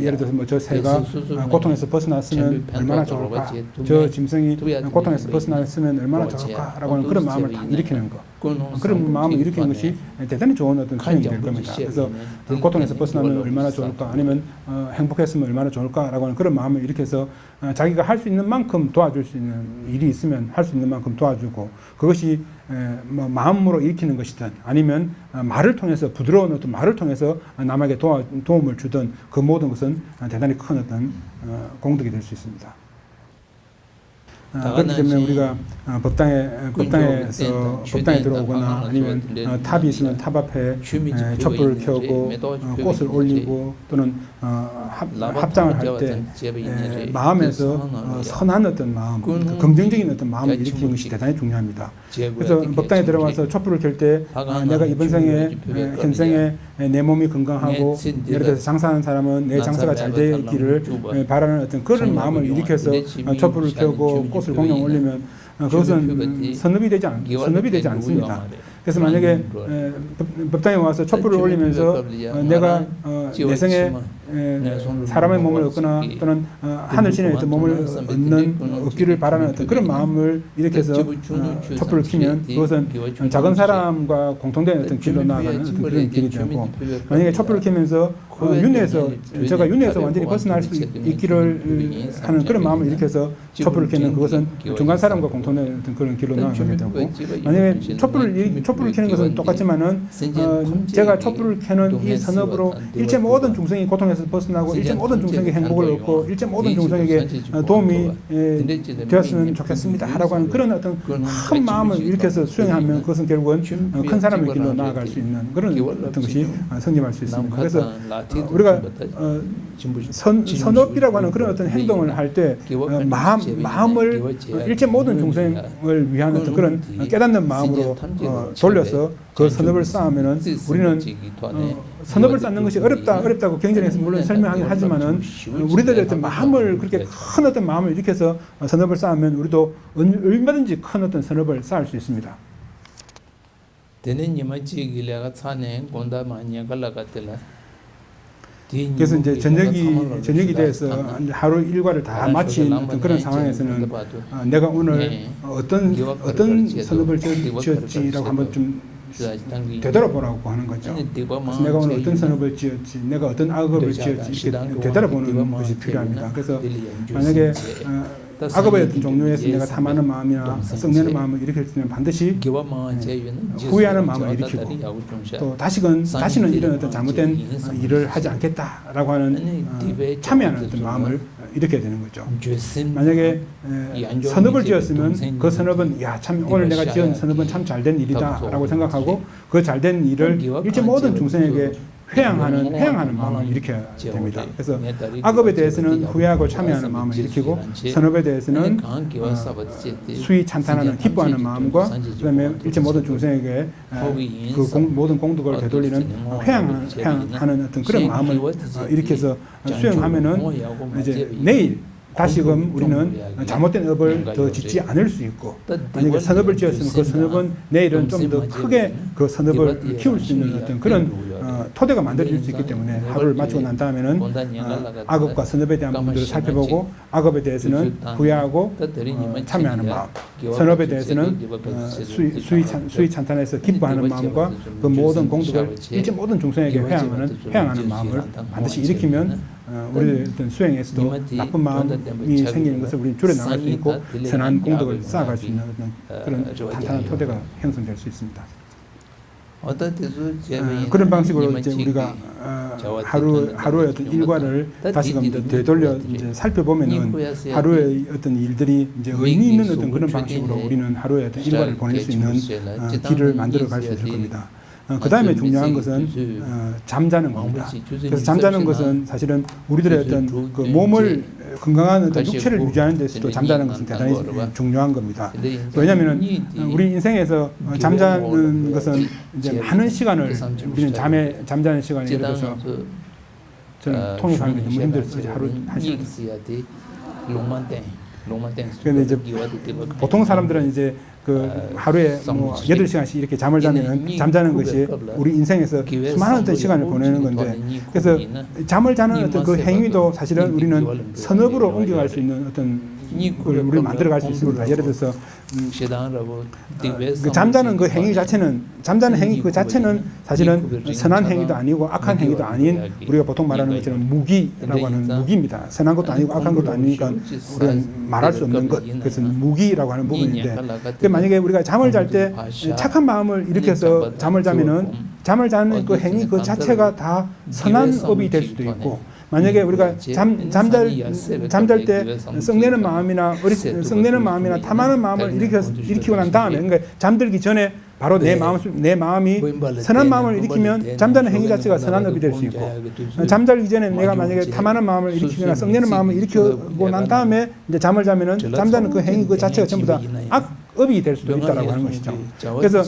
예를 들어서 뭐 저 새가 고통에서 벗어났으면 얼마나 좋을까, 저 짐승이 고통에서 벗어났으면 얼마나 좋을까라고 하는 그런 마음을 다 일으키는 거, 그런 마음을 일으키는 것이 대단히 좋은 어떤 수행이 될 겁니다. 그래서 고통에서 벗어나면 얼마나 좋을까, 아니면 행복했으면 얼마나 좋을까라고 하는 그런 마음을 일으켜서 자기가 할 수 있는 만큼 도와줄 수 있는 일이 있으면 할 수 있는 만큼 도와주고, 그것이 뭐 마음으로 일으키는 것이든 아니면 말을 통해서 부드러운 어떤 말을 통해서 남에게 도움을 주든 그 모든 것은 대단히 큰 어떤 공덕이 될 수 있습니다. 그렇기 때문에 우리가 법당에서 법당에 들어오거나 아니면 탑이 있으면 탑 앞에 촛불을 켜고 꽃을 올리고 또는 합장을 할 때 마음에서 선한 어떤 마음, 긍정적인 어떤 마음을 일으키는 것이 대단히 중요합니다. 그래서 법당에 들어와서 촛불을 켤 때 내가 이번 생에 현생에 내 몸이 건강하고 예를 들어서 장사하는 사람은 내 장사가 잘 되기를 바라는 어떤 그런 마음을 일으켜서 촛불을 켜고 꽃을 공양 올리면 그것은 선업이 되지 않습니다. 그래서 만약에 법당에 와서 촛불을 올리면서 내가 내 생에 사람의 몸을 얻거나 또는 하늘신의 어떤 몸을 얻기를 바라는 어떤 그런 마음을 일으켜서 촛불을 켜면 그것은 작은 사람과 공통된 어떤 길로 나아가는 어떤 그런 길이 되고, 만약에 촛불을 켜면서 제가 윤회에서 완전히 벗어날 수 있기를 하는 그런 마음을 일으켜서 촛불을 켜면 그것은 중간 사람과 공통된 어떤 그런 길로 나아가게 되고, 만약에 촛불을 켜는 것은 똑같지만은 제가 촛불을 켜는 이 선업으로 일체 모든 중생이 고통에서 벗어나고 일체 모든 중생에게 행복을 얻고 일체 모든 중생에게 도움이 되었으면 좋겠습니다 라고 하는 그런 어떤 큰 마음을 일으켜서 수행하면 그것은 결국은 큰 사람의 길로 나아갈 수 있는 그런 어떤 것이 성립할 수 있습니다. 그래서 우리가 선업이라고 하는 그런 어떤 행동을 할 때 마음을 일체 모든 중생을 위한 어떤 그런 깨닫는 마음으로 돌려서 그 선업을 쌓으면은 우리는 선업을 쌓는 것이 어렵다고 경전에서 물론 설명하긴 하지만은 우리들의 어떤 마음을 그렇게 큰 어떤 마음을 일으켜서 선업을 쌓으면 우리도 얼마든지 큰 어떤 선업을 쌓을 수 있습니다. 그래서 이제 저녁이 돼서 하루 일과를 다 마친 어떤 그런 상황에서는 내가 오늘 어떤 선업을 지었지라고 한번 좀 되돌아보라고 하는 거죠. 그래서 내가 오늘 어떤 선업을 지었지, 내가 어떤 악업을 지었지 이렇게 되돌아보는 것이 필요합니다. 그래서 만약에 악업의 어떤 종류에서 내가 탐하는 마음이나 썩내는 마음을 일으킬 때는 반드시 후회하는 마음을 일으키고 또 다시는 이런 어떤 잘못된 일을 하지 않겠다라고 하는 참여하는 어떤 마음을 일으켜야 되는 거죠. 만약에 선업을 지었으면 그 선업은 오늘 내가 지은 선업은 참 잘된 일이다라고 생각하고 그 잘된 일을 일체 모든 중생에게 회양하는 마음을 일으켜야 됩니다. 그래서 악업에 대해서는 후회하고 참여하는 마음을 일으키고 선업에 대해서는 수위 찬탄하는 기뻐하는 마음과 그다음에 일체 모든 중생에게 그 모든 공덕을 되돌리는 회양하는 어떤 그런 마음을 일으켜서 수행하면은 이제 내일 다시금 우리는 잘못된 업을 더 짓지 않을 수 있고, 만약에 선업을 지었으면 그 선업은 내일은 좀 더 크게 그 선업을 키울 수 있는 어떤 그런 토대가 만들어질 수 있기 때문에 하루를 마치고 난 다음에는 악업과 선업에 대한 부분들을 살펴보고 악업에 대해서는 후회하고 참여하는 마음, 선업에 대해서는 수위 찬탄해서 기뻐하는 마음과 그 모든 공덕을 일체 모든 중생에게 회양하는 마음을 반드시 일으키면 우리의 어떤 수행에서도 나쁜 마음이 생기는 것을 우리는 줄여나갈 수 있고 선한 공덕을 쌓아갈 수 있는 그런 탄탄한 토대가 형성될 수 있습니다. 그런 방식으로 이제 우리가 하루의 어떤 일과를 다시금 되돌려 이제 살펴보면은 하루의 어떤 일들이 이제 의미 있는 어떤 그런 방식으로 우리는 하루의 어떤 일과를 보낼 수 있는 길을 만들어 갈 수 있을 겁니다. 그 다음에 중요한 것은 잠자는 겁니다. 그래서 잠자는 것은 사실은 우리들의 어떤 그 몸을 건강한 어떤 육체를 유지하는 데서도 잠자는 것은 대단히 중요한 겁니다. 왜냐하면 우리 인생에서 잠자는 것은 이제 많은 시간을 우리는 잠자는 시간이 예를 들어서 저는 통역하는 게 너무 힘들어서 하루 1시간. 그런데 이제 보통 사람들은 이제 그 하루에 뭐 8시간씩 이렇게 잠을 자면은 잠자는 것이 우리 인생에서 수많은 어떤 시간을 보내는 건데, 그래서 잠을 자는 어떤 그 행위도 사실은 우리는 선업으로 옮겨갈 수 있는 어떤 우리를 만들어갈 수 있습니다. 예를 들어서 그 잠자는 그 행위 자체는 잠자는 행위 그 자체는 사실은 선한 행위도 아니고 악한 행위도 아닌 우리가 보통 말하는 것처럼 무기라고 하는 무기입니다. 선한 것도 아니고 악한 것도 아니니까 우리가 말할 수 없는 것 그것은 무기라고 하는 부분인데 만약에 우리가 잠을 잘 때 착한 마음을 일으켜서 잠을 자면은 잠을 자는 그 행위 그 자체가 다 선한 업이 될 수도 있고 만약에 우리가 잠잘 때 썩내는 마음이나 썩내는 마음이나 탐하는 마음을 일으키고 난 다음에 그러니까 잠들기 전에 바로 내 마음이 선한 마음을 일으키면 잠자는 행위 자체가 선한 업이 될 수 있고 잠자기 전에 내가 만약에 탐하는 마음을 일으키거나 썩내는 마음을 일으키고 난 다음에 이제 잠을 자면은 잠자는 그 행위 그 자체가 전부 다 악업이 될 수도 있다라고 하는 것이죠. 그래서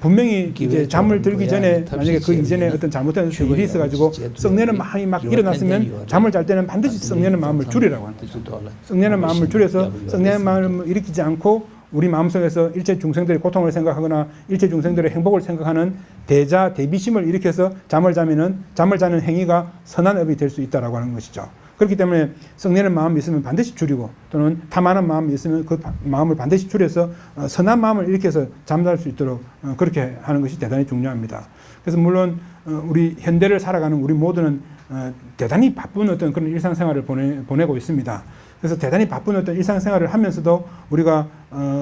분명히 이제 잠을 들기 전에 만약에 그 이전에 어떤 잘못된 일이 있어가지고 썩내는 마음이 막 일어났으면 잠을 잘 때는 반드시 썩내는 마음을 줄이라고 하는 거죠. 썩내는 마음을 줄여서 썩내는 마음을 일으키지 않고 우리 마음속에서 일체 중생들의 고통을 생각하거나 일체 중생들의 행복을 생각하는 대비심을 일으켜서 잠을 자면은 잠을 자는 행위가 선한 업이 될 수 있다라고 하는 것이죠. 그렇기 때문에 썩내는 마음이 있으면 반드시 줄이고 또는 탐하는 마음이 있으면 그 마음을 반드시 줄여서 선한 마음을 일으켜서 잠잘 수 있도록 그렇게 하는 것이 대단히 중요합니다. 그래서 물론 우리 현대를 살아가는 우리 모두는 대단히 바쁜 어떤 그런 일상생활을 보내고 있습니다. 그래서 대단히 바쁜 어떤 일상생활을 하면서도 우리가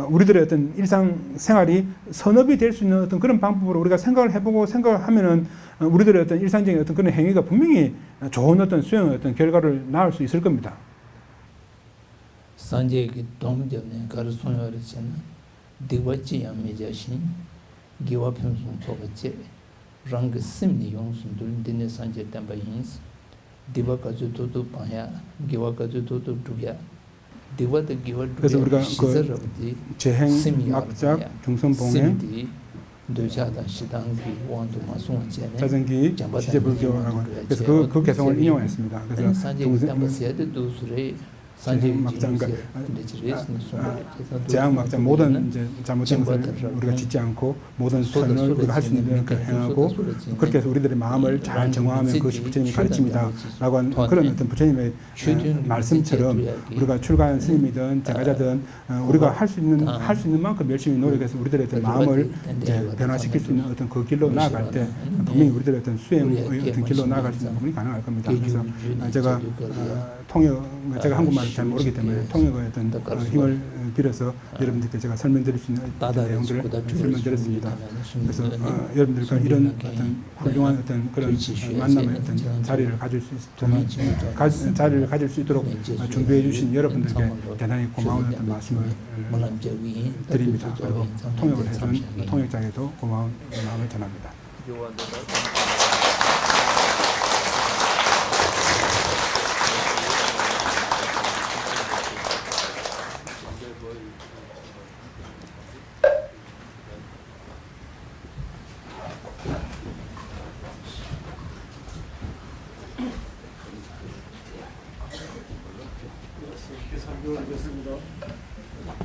우리들의 어떤 일상생활이 선업이 될 수 있는 어떤 그런 방법으로 우리가 생각을 해보고 생각을 하면은 우리들의 어떤 일상적인 어떤 그런 행위가 분명히 좋은 어떤 수용의 어떤 결과를 낳을 수 있을 겁니다.
산제기 동점에 가르소녀르잖아. 디와지 야미자신 기와 평송 소가체 랑 심리 용순들 드네 산제 담바인스 디와까지 도도 파야 기와까지 도도 두야 디와의 기와
그래서 우리가 그 재행, 막작, 중선봉행, 자전기, 시제불교라고 그래서 그 개성을 인용했습니다. 그래서 재행, 막장, 재앙, 막장 모든 이제 잘못된 것을 우리가 짓지 않고 모든 선을 우리가 할 수 있는 그 행하고 그렇게 해서 우리들의 마음을 잘 정화하면 그것이 부처님의 가르침이다라고 하는 그런 어떤 부처님의 말씀처럼 우리가 출가한 스님이든 제가자든 우리가 할 수 있는 만큼 열심히 노력해서 우리들의 어떤 마음을 이제 변화시킬 수 있는 어떤 그 길로 나아갈 때 분명히 우리들의 어떤 수행의 어떤 길로 나아갈 수 있는 부분이 가능할 겁니다. 그래서 제가 제가 한국말을 잘 모르기 때문에 통역의 어떤 힘을 빌어서 여러분들께 제가 설명드릴 수 있는 어떤 내용들을 설명드렸습니다. 그래서 여러분들과 이런 어떤 훌륭한 어떤 그런 만남의 어떤 자리를 가질 수 있도록 준비해 주신 여러분들께 대단히 고마운 어떤 말씀을 드립니다. 그리고 통역을 해준 통역자에게도 고마운 마음을 전합니다.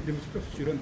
이름이 직접 수출은